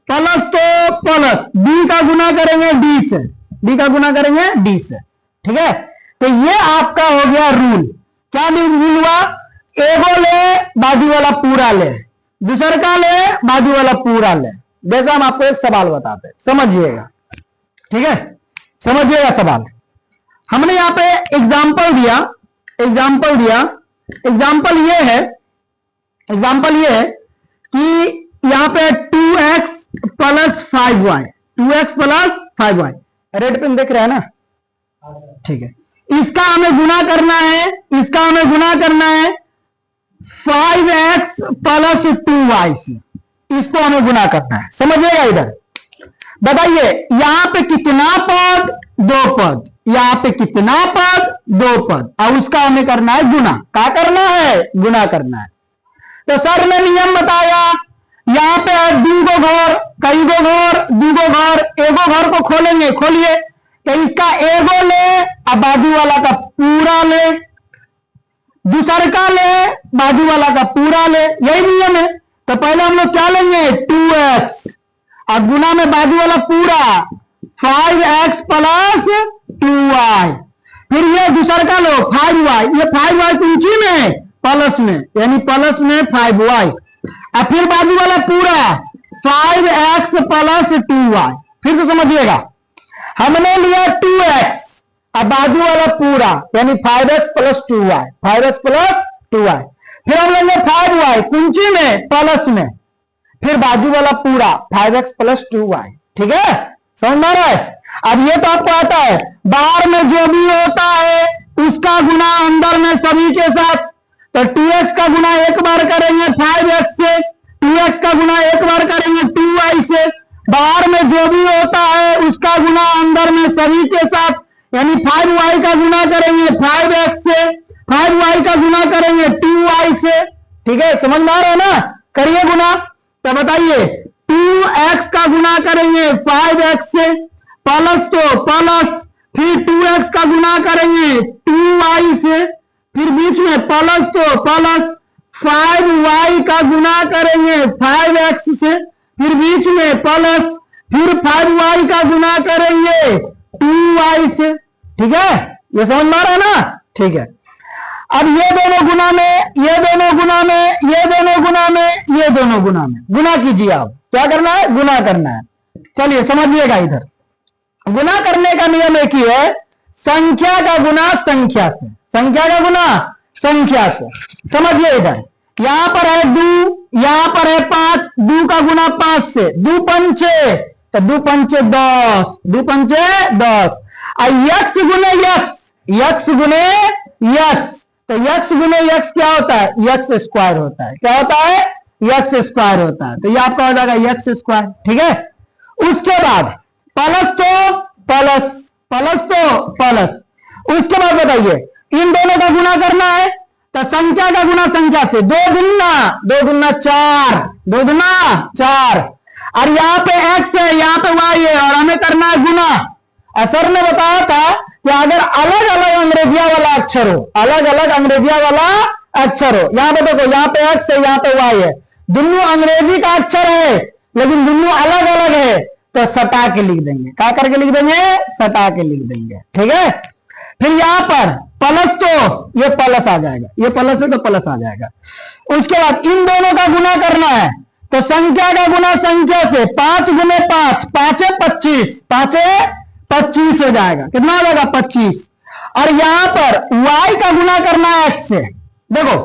प्लस तो प्लस, बी का गुना करेंगे डी से, बी का गुना करेंगे डी से। ठीक है, तो ये आपका हो गया रूल। क्या रूल हुआ? एगो ले बाजू वाला पूरा ले, दूसर का ले बाजू वाला पूरा ले। जैसा हम आपको एक सवाल बताते हैं, समझिएगा। ठीक है, समझिएगा सवाल। हमने यहां पे एग्जाम्पल दिया, एग्जाम्पल दिया, एग्जाम्पल ये है, एग्जाम्पल ये है कि यहां पे 2x plus 5y, 2x plus 5y, red pen देख रहे हैं ना? ठीक है, इसका हमें गुना करना है, इसका हमें गुना करना है 5x प्लस 2y से, इसको हमें गुना करना है। समझिएगा इधर, बताइए यहां पे कितना पद? 2 पद, यहां पे कितना पद? 2 पद, और उसका हमें करना है गुना। क्या करना है? गुना करना है। तो सर ने नियम बताया, यहां पे है दूगो घर, कई गो घर, दूगो घर, एगो घर को खोलेंगे, खोलिए, तो इसका एगो ले और बाजू वाला का पूरा ले, दूसर का ले बाजू वाला का पूरा ले, यही नियम है। तो पहले हम लोग क्या लेंगे? 2x, और गुना में बाजू वाला पूरा 5x प्लस 2y, फिर ये दूसर का लो 5y, ये 5y ऊंची में प्लस में, यानी प्लस में 5y, और फिर बाजू वाला पूरा 5x प्लस 2y। फिर से समझिएगा, हमने लिया 2x और बाजू वाला पूरा यानी 5x plus 2y, 5x plus 2y, फिर हम लेंगे 5y कुंची में प्लस में, फिर बाजू वाला पूरा 5x प्लस 2y। ठीक है, समझ में आ रहा है? अब ये तो आपको आता है, बाहर में जो भी होता है उसका गुना अंदर में सभी के साथ। तो 2x का गुना एक बार करेंगे 5x से, 2x का गुना एक बार करेंगे 2y से, बाहर में जो भी होता है उसका गुना अंदर में सभी के साथ, यानी 5y का गुना करेंगे 5x से, 5y का गुना करेंगे 2y से। ठीक है, समझ में आ रहा है ना? करिए गुना। तो बताइए 2x का गुना करेंगे 5x से, प्लस तो प्लस, फिर 2x का गुना करेंगे 2y से, फिर बीच में प्लस तो प्लस, 5y का गुना करेंगे 5x से, फिर बीच में प्लस, फिर 5y का गुना करेंगे 2y से। ठीक है, ये समझ में आ रहा है ना? ठीक है, अब ये दोनों गुना में, ये दोनों गुना में, ये दोनों गुना में, ये दोनों गुना में गुना कीजिए। आप क्या करना है? गुना करना है। चलिए समझिएगा, इधर गुना करने का नियम एक ही है, संख्या का गुना संख्या से, संख्या का गुना संख्या से। समझिए, इधर यहां पर है 2, यहां पर है 5, 2 का गुना 5 से, 2 पंचे, तो 2 पंचे 10, 2 पंचे 10। यक्स गुने यक्स, यक्स गुने यक्स, तो यक्स गुने यक्स क्या होता है? यक्स स्क्वायर होता है। क्या होता है? यक्स स्क्वायर होता है। तो ये आपका हो जाएगा यक्स स्क्वायर। ठीक है, उसके बाद प्लस तो प्लस, प्लस तो प्लस। उसके बाद बताइए इन दोनों का गुना करना है, तो संख्या का गुना संख्या से, 2 गुना 4, 2 गुना 4। और यहाँ पे x है, यहाँ पे y है, और हमें करना है गुना। सर ने बताया था कि अगर अलग अलग अंग्रेजिया वाला अक्षर हो, अलग अलग अंग्रेजिया वाला अक्षर हो, यहाँ पे देखो, यहाँ पे x है, यहाँ पे y है, दोनों अंग्रेजी का अक्षर है लेकिन दोनों अलग अलग है, तो सटा के लिख देंगे। क्या करके लिख देंगे? सटा के लिख देंगे। ठीक है, फिर यहां पर प्लस, तो ये प्लस आ जाएगा, ये प्लस है तो प्लस आ जाएगा। उसके बाद इन दोनों का गुना करना है, तो संख्या का गुना संख्या से, 5 गुने 5, 5 25, 5 25 हो जाएगा। कितना हो जाएगा? 25। और यहां पर y का गुना करना है x से। देखो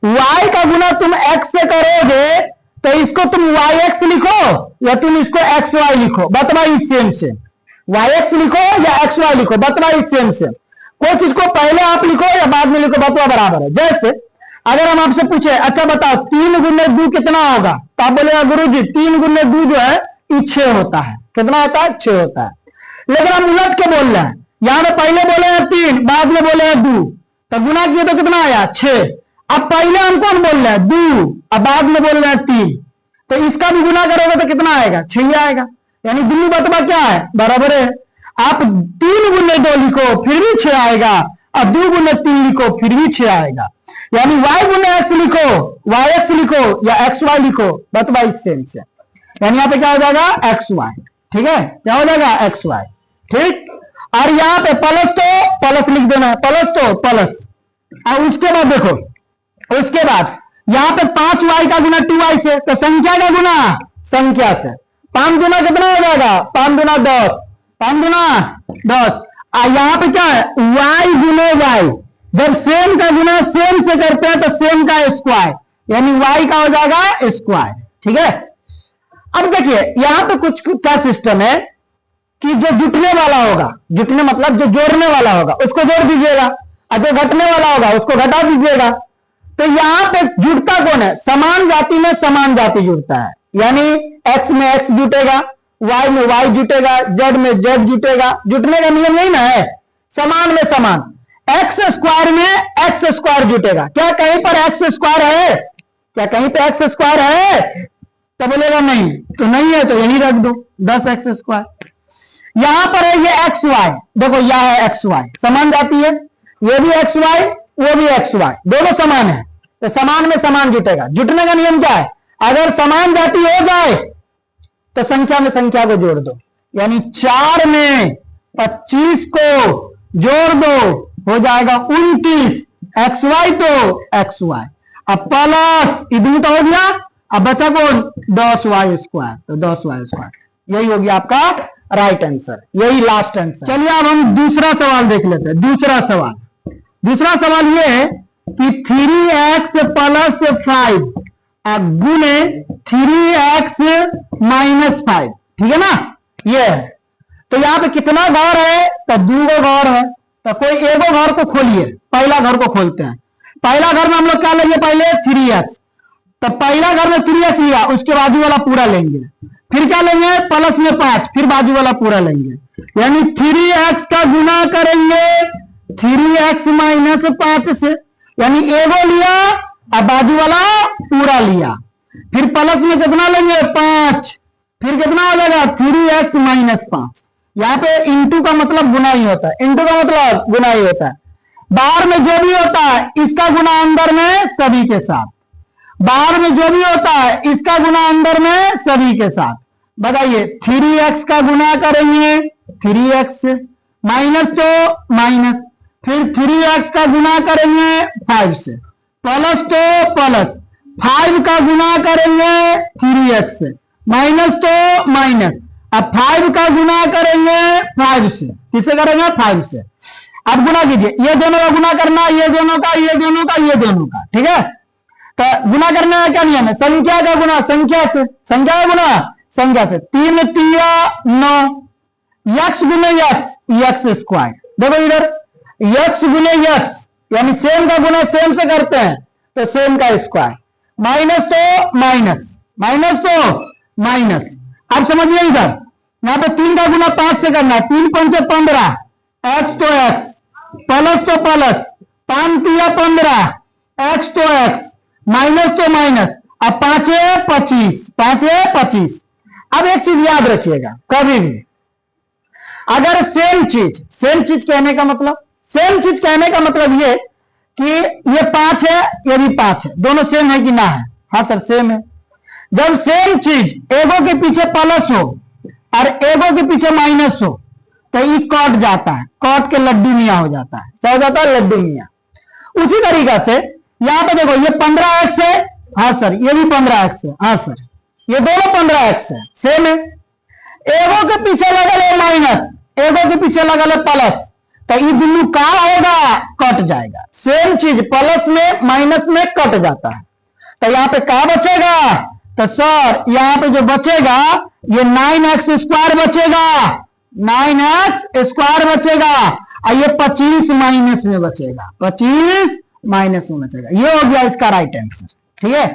y का गुना तुम x से करोगे तो इसको तुम yx लिखो या तुम इसको xy लिखो, बतवा इस सेम से। yx लिखो या xy लिखो, बतवा इस सेम से। कोई चीज को पहले आप लिखो या बाद में लिखो, बतवा बराबर है। जैसे अगर हम आपसे पूछे, अच्छा बताओ 3 गुने 2 कितना होगा, तो आप बोलेगा गुरुजी 3 गुने 2 जो है ये 6 होता है। कितना होता है? 6 होता है। लेकिन हम उलट के बोल रहे हैं, यहां पे पहले बोले हैं 3, बाद में बोले हैं 2, तो गुना किए तो कितना आया? 6। अब पहले हम कौन बोल रहे हैं? 2, अब बाद में बोल रहे हैं 3, तो इसका भी गुना करोगे तो कितना आएगा? 6 आएगा। यानी दोनों बतवा क्या है? बराबर है। आप 3 गुने 2 लिखो फिर भी 6 आएगा, और 2 गुने 3 लिखो फिर भी 6 आएगा। यानी y गुने x लिखो, yx लिखो या xy लिखो, बतवा इस सेम से। यानी यहाँ पे क्या हो जाएगा? xy। ठीक है, क्या हो जाएगा? xy। ठीक, और यहाँ पे प्लस तो प्लस लिख देना है, प्लस तो प्लस। और उसके बाद देखो, उसके बाद यहाँ पे 5y का गुना 2y से, तो संख्या का गुना संख्या से। 5 गुना कितना हो जाएगा? 5 गुना 10, 5 गुना 10। यहाँ पे क्या है? y गुने y। जब सेम का गुना सेम से करते हैं तो सेम का स्क्वायर, यानी y का हो जाएगा स्क्वायर। ठीक है, अब देखिए यहां पे कुछ क्या सिस्टम है कि जो जुटने वाला होगा, जुटने मतलब जो जोड़ने वाला होगा उसको जोड़ दीजिएगा, और जो घटने वाला होगा उसको घटा दीजिएगा। तो यहां पे जुड़ता कौन है? समान जाति में समान जाति जुड़ता है, यानी x में x जुटेगा, y में y जुटेगा, z में z जुटेगा। जुटने का नियम यही ना है, समान में समान। एक्स स्क्वायर में एक्स स्क्वायर जुटेगा। क्या कहीं पर एक्स स्क्वायर है? क्या कहीं पे एक्स स्क्वायर है? तो बोलेगा नहीं, तो नहीं है तो यही रख दो 10x स्क्वायर। यहां पर है ये एक्स वाई, देखो यह है एक्स वाई, समान जाती है, ये भी एक्स वाई वो भी एक्स वाई, दोनों समान है, तो समान में समान जुटेगा। जुटने का नियम क्या है? अगर समान जाति हो जाए तो संख्या में संख्या को जोड़ दो, यानी 4 में 25 को जोड़ दो, हो जाएगा 29। एक्स वाई तो एक्स वाई, अब प्लस इधर तो हो गया, अब बचा कौन? 10y स्क्वायर, तो 10y स्क्वायर। यही हो गया आपका राइट आंसर, यही लास्ट आंसर। चलिए अब हम दूसरा सवाल देख लेते हैं। दूसरा सवाल ये है कि 3x प्लस 5 गुने 3x माइनस 5, ठीक है ना? ये है, तो यहां पे कितना घर है? तो 2 घर है, तो कोई एगो घर को खोलिए, पहला घर को खोलते हैं। पहला घर में हम लोग क्या लेंगे? पहले 3x, तो पहला घर में 3x लिया, उसके बाद वाला पूरा लेंगे, फिर क्या लेंगे, प्लस में 5, फिर बाजू वाला पूरा लेंगे, यानी 3x का गुना करेंगे 3x माइनस 5 से, यानी एगो लिया और बाजू वाला पूरा लिया, फिर प्लस में कितना लेंगे 5, फिर कितना हो जाएगा 3x माइनस 5। यहाँ पे इंटू का मतलब गुना ही होता है, इंटू का मतलब गुना ही होता है। बाहर में जो भी होता है इसका गुना अंदर में सभी के साथ, बाहर में जो भी होता है इसका गुना अंदर में सभी के साथ। बताइए 3x का गुना करेंगे 3x से, माइनस तो माइनस, फिर 3x का गुना करेंगे 5 से, प्लस तो प्लस, 5 का गुना करेंगे 3x से, माइनस तो माइनस, अब 5 का गुना करेंगे 5 से, किससे करेंगे 5 से। अब गुना कीजिए, ये दोनों का गुना करना, ये दोनों का, ये दोनों का, ये दोनों का, ठीक है। तो गुना करने का क्या नियम है, संख्या का गुना संख्या से, संख्या का गुना संख्या से, 3 तिया 9, यक्स गुने यक्स, यक्स स्क्वायर। देखो इधर यक्स गुने यक्स, यानी सेम का गुना सेम से करते हैं तो सेम का स्क्वायर, माइनस तो माइनस, माइनस तो माइनस। अब समझिए इधर यहां पे 3 का गुना 5 से करना है, 3 पंचे 15, एक्स तो एक्स, प्लस तो प्लस, 5 तिया 15, एक्स तो एक्स, माइनस तो माइनस, अब 5 है 25, 5 है 25। अब एक चीज याद रखिएगा, कभी भी अगर सेम चीज कहने का मतलब, सेम चीज कहने का मतलब ये कि ये 5 है ये भी 5 है, दोनों सेम है कि ना है, हाँ सर सेम है। जब सेम चीज एगो के पीछे प्लस हो और एगो के पीछे माइनस हो तो ये कट जाता है, कट के लड्डू मियां हो जाता है, क्या हो जाता है लड्डू मियां। उसी तरीका से यहां पे देखो ये 15x है, हाँ सर ये भी 15x है, हाँ सर ये दोनों 15x है, सेम है। एगो के पीछे लगल है माइनस, एगो के पीछे लगल है प्लस, तो ये दोनों का होगा कट जाएगा। सेम चीज प्लस में माइनस में कट जाता है, तो यहाँ पे क्या बचेगा, तो सर यहाँ पे जो बचेगा ये 9x स्क्वायर बचेगा, 9x स्क्वायर बचेगा, और ये 25 माइनस में बचेगा, 25 माइनस में बचेगा। ये हो गया इसका राइट आंसर, ठीक है।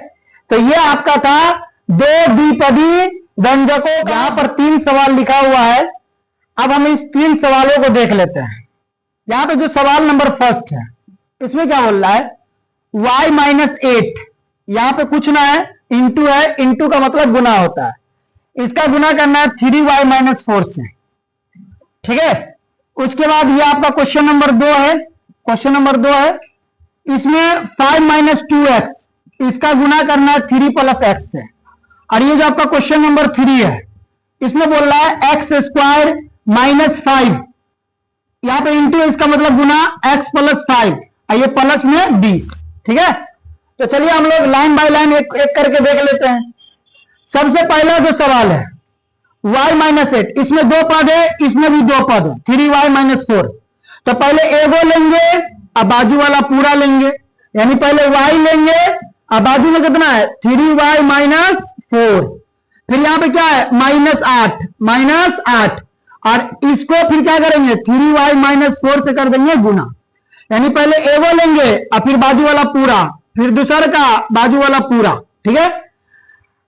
तो ये आपका था दो द्विपदी व्यंजकों, यहां पर 3 सवाल लिखा हुआ है। अब हम इस 3 सवालों को देख लेते हैं। यहां पे जो सवाल नंबर फर्स्ट है इसमें क्या बोल रहा है, y माइनस 8, यहां पे कुछ ना है, इंटू है, इंटू का मतलब गुना होता है, इसका गुना करना है 3y माइनस 4 से, ठीक है। उसके बाद ये आपका क्वेश्चन नंबर 2 है, क्वेश्चन नंबर 2 है, इसमें 5 माइनस 2x, इसका गुना करना है 3 प्लस x से। और ये जो आपका क्वेश्चन नंबर 3 है इसमें बोल रहा है एक्स स्क्वायर माइनस 5, यहां पे इंटू इसका मतलब गुना x प्लस 5, और ये प्लस में 20, ठीक है। तो चलिए हम लोग लाइन बाय लाइन एक एक करके देख लेते हैं। सबसे पहला जो सवाल है y माइनस 8, इसमें 2 पद है, इसमें भी 2 पद है, 3y माइनस 4। तो पहले एगो लेंगे अब बाजू वाला पूरा लेंगे, यानी पहले y लेंगे अब बाजू में कितना है 3y माइनस 4, फिर यहां पे क्या है -8, -8, और इसको फिर क्या करेंगे 3y माइनस 4 से कर देंगे गुना, यानी पहले एगो लेंगे और फिर बाजू वाला पूरा, फिर दूसरा का बाजू वाला पूरा, ठीक है।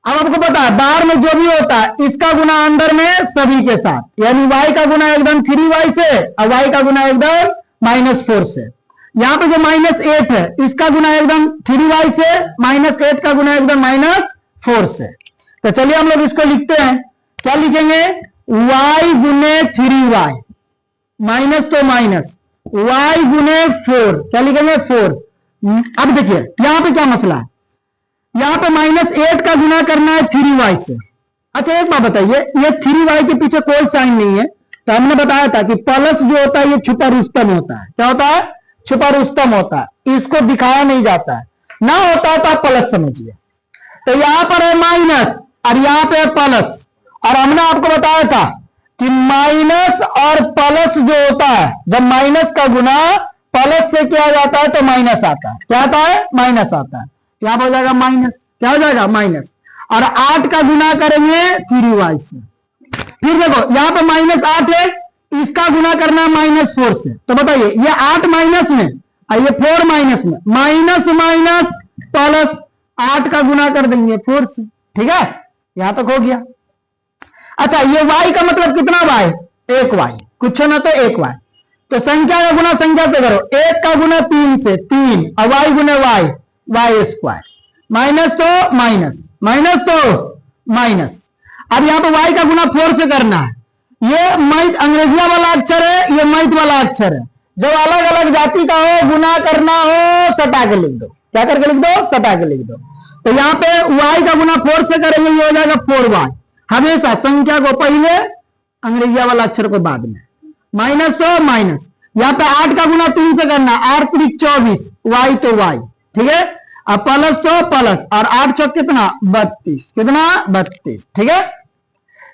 अब आपको पता है बाहर में जो भी होता है इसका गुना अंदर में सभी के साथ, यानी y का गुना एकदम 3y से और y का गुना एकदम -4 से। यहां पे जो -8 है इसका गुना एकदम 3y से, -8 का गुना एकदम -4 से। तो चलिए हम लोग इसको लिखते हैं, क्या लिखेंगे y गुने 3y, माइनस तो माइनस, y गुने 4, क्या लिखेंगे 4। अब देखिए यहां पे क्या मसला है, यहां पे -8 का गुना करना है 3y से। अच्छा एक बात बताइए, ये 3y के पीछे कोई साइन नहीं है, तो हमने बताया था कि प्लस जो होता है ये छुपा रुस्तम होता है, क्या होता है छुपा रुस्तम होता है, इसको दिखाया नहीं जाता है, ना होता है तो आप प्लस समझिए। तो यहां पर है माइनस और यहां पे है प्लस, और हमने आपको बताया था कि माइनस और प्लस जो होता है, जब माइनस का गुना प्लस से किया जाता है तो माइनस आता है, क्या आता है माइनस आता है। यहां पर हो जाएगा माइनस, क्या हो जाएगा माइनस, और 8 का गुना करेंगे 3y से। फिर देखो यहां पे -8 है, इसका गुना करना है -4 से। तो बताइए ये 8 माइनस में और ये 4 माइनस में, माइनस माइनस प्लस, 8 का गुना कर देंगे 4 से, ठीक है। यहां तक हो गया। अच्छा, ये y का मतलब कितना y? एक y, कुछ ना तो एक y। तो संख्या का गुना संख्या से करो, एक का गुना 3 से 3, और y गुने y स्क्वायर, माइनस तो माइनस, माइनस तो माइनस। अब यहां पे y का गुना 4 से करना है। ये मैथ अंग्रेजिया वाला अक्षर है, ये मैथ वाला अक्षर है। जब अलग अलग जाति का हो, गुना करना हो, सटा के लिख दो। क्या करके लिख दो? सटा के लिख दो। तो यहाँ पे y का गुना 4 से करेंगे, ये हो जाएगा 4y। हमेशा संख्या को पहले, अंग्रेजिया वाला अक्षर को बाद में। माइनस तो माइनस, यहाँ पे 8 का गुना 3 से करना, 8 3 24, y तो y, ठीक है। अब प्लस तो प्लस, और 8 चौक कितना? 32, कितना? 32, ठीक है।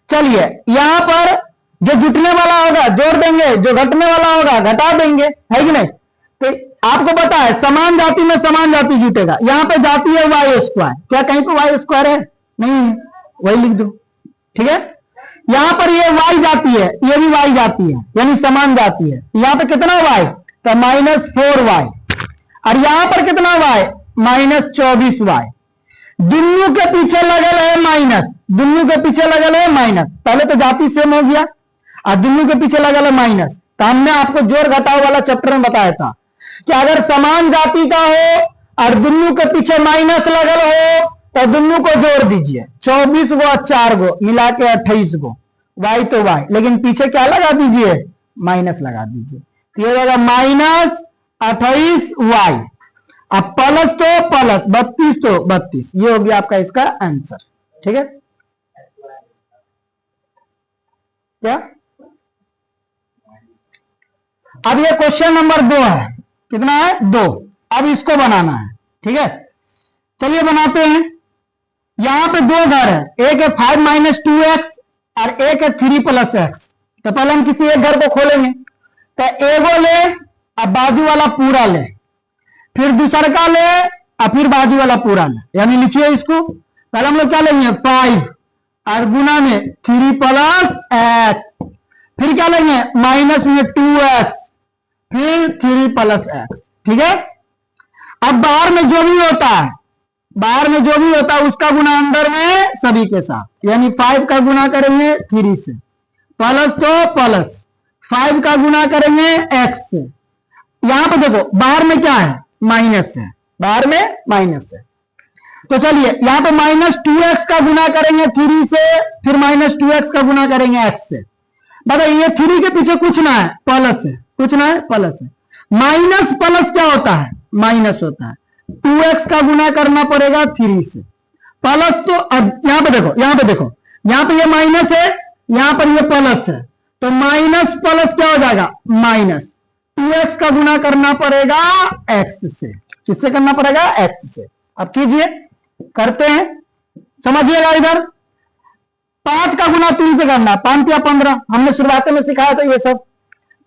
चलिए यहां पर जो जुटने वाला होगा जोड़ देंगे, जो घटने वाला होगा घटा देंगे, है कि नहीं। तो आपको पता है समान जाति में समान जाति जुटेगा। यहां पे जाति है वाई स्क्वायर, क्या कहीं पे वाई स्क्वायर है? नहीं है, वही लिख दो, ठीक है। यहां पर ये वाई जाती है, ये भी वाई जाती है, यानी समान जाती है। यहां पे कितना वाई? तो -4y, और यहां पर कितना वाई? -24y। दुन्नू के पीछे लगल है माइनस, दुन्नू के पीछे लगल है माइनस। पहले तो जाति सेम हो गया, और दुन्नू के पीछे लगल है माइनस। तो हमने आपको जोड़ घटाव वाला चैप्टर में बताया था कि अगर समान जाति का हो और दुन्नू के पीछे माइनस लगल हो तो दुन्नू को जोड़ दीजिए, 24 गो और 4 गो मिला के 28 गो, वाई तो वाई, लेकिन पीछे क्या लगा दीजिए? माइनस लगा दीजिए। तो ये हो जाएगा -28y। अब प्लस तो प्लस, 32 तो 32, ये हो गया आपका इसका आंसर, ठीक है। क्या? अब ये क्वेश्चन नंबर 2 है, कितना है? 2। अब इसको बनाना है, ठीक है। चलिए बनाते हैं। यहां पे दो घर है, एक है 5 - 2x और एक है 3 + x। तो पहले हम किसी एक घर को खोलेंगे, तो एगो ले अब बाजू वाला पूरा ले, फिर दूसरा का ले और फिर बाजू वाला पूरा ले, यानी लिखिए इसको। पहले हम लोग क्या लेंगे? 5 और गुना में 3 + x, फिर क्या लेंगे? माइनस में 2x, फिर 3 + x, ठीक है। अब बाहर में जो भी होता है, बाहर में जो भी होता है उसका गुना अंदर में सभी के साथ, यानी 5 का गुना करेंगे 3 से, प्लस तो प्लस, 5 का गुना करेंगे x से। यहां पे देखो बाहर में क्या है? माइनस है, बाहर में माइनस है। तो चलिए यहां पे -2x का गुना करेंगे 3 से, फिर -2x का गुना करेंगे x से। बताइए 3 के पीछे कुछ ना है, प्लस है, कुछ ना है, प्लस है। माइनस प्लस क्या होता है? माइनस होता है। 2x का गुना करना पड़ेगा 3 से, प्लस तो अब यहां पे देखो, यहां पे देखो, यहां पे ये माइनस है, यहां पर ये प्लस है, तो माइनस प्लस क्या हो जाएगा? माइनस। 2x का गुना करना पड़ेगा x से, किससे करना पड़ेगा? x से। अब कीजिए, करते हैं, समझिएगा। इधर 5 का गुना 3 से करना, 5 या 15, हमने शुरुआत में सिखाया था ये सब।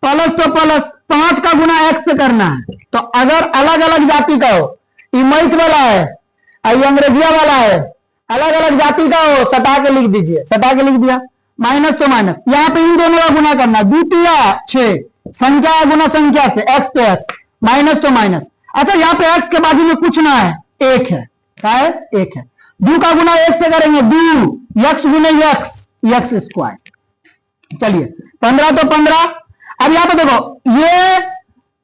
प्लस तो प्लस, 5 का गुना x से करना है। तो अगर अलग अलग जाति का हो, ये मैथ वाला है और ये अंग्रेजिया वाला है, अलग अलग जाति का हो, सटा के लिख दीजिए, सटा के लिख दिया। माइनस तो माइनस, यहां पे इन दोनों का गुना करना, 2 या 6, संख्या गुना संख्या से, x तो x, माइनस तो माइनस। अच्छा यहाँ पे x के बाजू में कुछ ना है, 1 है, क्या है? 1 है। 2 का गुना 1 से करेंगे, 2 x गुने x स्क्वायर। चलिए 15 तो 15। अब यहां पे देखो ये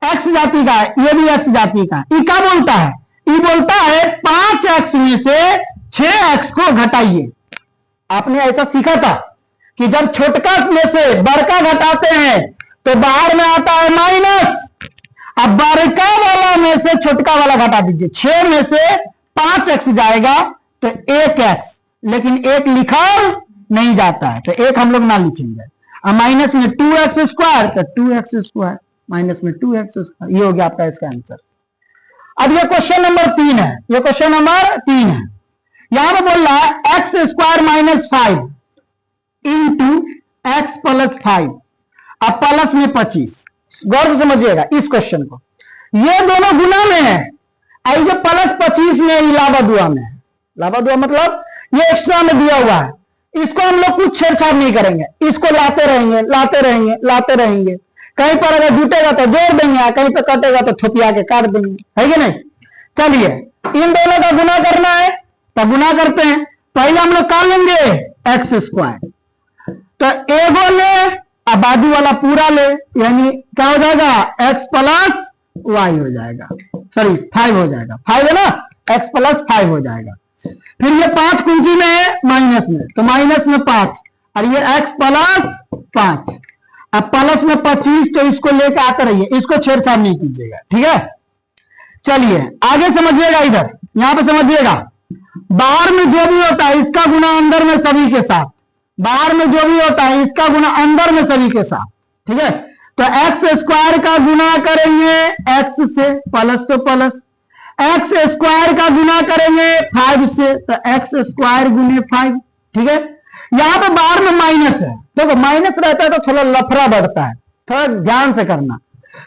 x जाति का है, ये भी x जाति का है। क्या बोलता है? ये बोलता है 5x में से 6x को घटाइए। आपने ऐसा सीखा था कि जब छोटका में से बड़का घटाते हैं तो बाहर में आता है माइनस। अब बड़का वाला में से छोटका वाला घटा दीजिए, 6 में से 5x जाएगा तो 1x, लेकिन 1 लिखा नहीं जाता है, तो 1 हम लोग ना लिखेंगे। अब माइनस में 2x स्क्वायर तो 2x स्क्वायर, माइनस में 2x स्क्वायर, ये हो गया आपका इसका आंसर। अब ये क्वेश्चन नंबर 3 है, ये क्वेश्चन नंबर 3 है। यहां पे बोल रहा है x स्क्वायर -5 इंटू x + 5, अब प्लस में 25। गौर से समझिएगा इस क्वेश्चन को, ये दोनों गुना में है, आई जो प्लस 25 में इलावा दुआ में है। इलावा दुआ मतलब ये एक्स्ट्रा में दिया हुआ है, इसको हम लोग कुछ छेड़छाड़ नहीं करेंगे, इसको लाते रहेंगे, लाते रहेंगे, लाते रहेंगे। कहीं पर अगर जुटेगा तो जोड़ देंगे, कहीं पर कटेगा तो थोपिया के काट देंगे, है कि नहीं। चलिए इन दोनों का गुना करना है, तो गुना करते हैं। पहले हम लोग क्या लेंगे? x स्क्वायर, तो एगो ले अब बाजू वाला पूरा ले, यानी क्या हो जाएगा x प्लस वाई हो जाएगा, सॉरी 5 हो जाएगा, 5 है ना, x प्लस 5 हो जाएगा। फिर ये 5 कुंजी में है माइनस में, तो माइनस में 5 और ये x प्लस 5, अब प्लस में 25, तो इसको लेकर आते रहिए, इसको छेड़छाड़ नहीं कीजिएगा, ठीक है। चलिए आगे समझिएगा, इधर यहां पे समझिएगा, बाहर में जो भी होता है इसका गुना अंदर में सभी के साथ, बाहर में जो भी होता है इसका गुना अंदर में सभी के साथ, ठीक है। तो एक्स स्क्वायर का गुना करेंगे एक्स से, प्लस तो प्लस, एक्स स्क्वायर का गुना करेंगे 5 से, तो एक्स स्क्वायर गुने 5, ठीक है। यहां पे बाहर में माइनस है, देखो माइनस रहता है तो थोड़ा लफड़ा बढ़ता है, थोड़ा ध्यान से करना।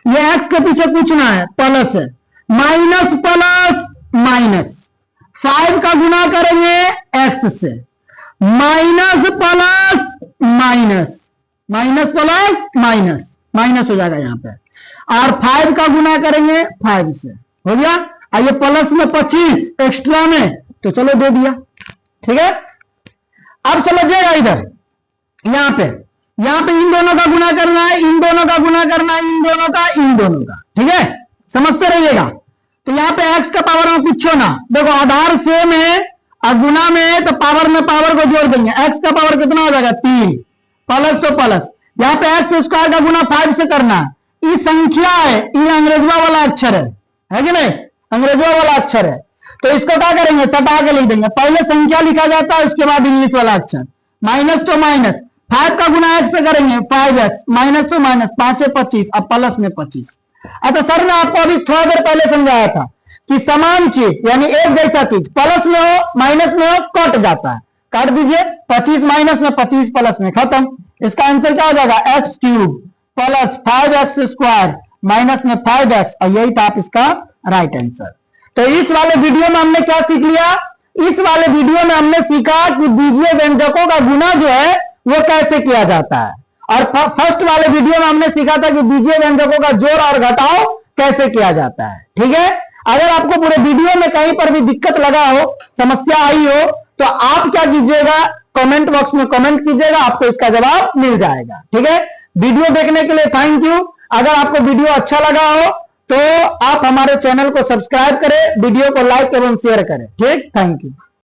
ये एक्स के पीछे कुछ ना है, प्लस है, माइनस प्लस माइनस, 5 का गुना करेंगे एक्स से, minus plus minus, minus plus minus, minus हो जाएगा यहां पे, और 5 का गुना करेंगे 5 से, हो गया। और ये प्लस में 25 एक्स्ट्रा में, तो चलो दे दिया, ठीक है। अब समझिएगा इधर, यहां पे इन दोनों का गुना करना है, इन दोनों का गुना करना है, इन दोनों का, ठीक है, समझते रहिएगा। तो यहां पे x का पावर में कुछ ना, देखो आधार सेम है और गुना में है, तो पावर में पावर को जोड़ देंगे, x का पावर कितना हो जाएगा 3, प्लस तो प्लस, यहां पे एक्स स्क्वायर का गुना 5 से करना है, ये संख्या है, ये अंग्रेजवा वाला अक्षर है कि नहीं, अंग्रेजवा वाला अक्षर है, तो इसको क्या करेंगे सटा के लिख देंगे, पहले संख्या लिखा जाता है उसके बाद इंग्लिश वाला अक्षर, माइनस तो माइनस, 5 का गुना x से करेंगे 5x, माइनस तो माइनस, 5 है 25, अब प्लस में 25। अच्छा सर ने आपको अभी थोड़ा देर पहले समझाया था कि समान चीज यानी एक जैसा चीज प्लस में हो माइनस में हो कट जाता है, काट दीजिए, 25 माइनस में 25 प्लस में, खत्म। इसका आंसर क्या हो जाएगा x cube plus 5x square minus में 5x, और यही था आप इसका राइट आंसर। तो इस वाले वीडियो में हमने क्या सीख लिया, इस वाले वीडियो में हमने सीखा कि बीजीय व्यंजकों का गुना जो है वो कैसे किया जाता है, और फर्स्ट वाले वीडियो में हमने सीखा था कि बीजीय व्यंजकों का जोड़ और घटाव कैसे किया जाता है, ठीक है। अगर आपको पूरे वीडियो में कहीं पर भी दिक्कत लगा हो, समस्या आई हो, तो आप क्या कीजिएगा, कमेंट बॉक्स में कमेंट कीजिएगा, आपको इसका जवाब मिल जाएगा, ठीक है। वीडियो देखने के लिए थैंक यू। अगर आपको वीडियो अच्छा लगा हो तो आप हमारे चैनल को सब्सक्राइब करें, वीडियो को लाइक एवं शेयर करें, ठीक, थैंक यू।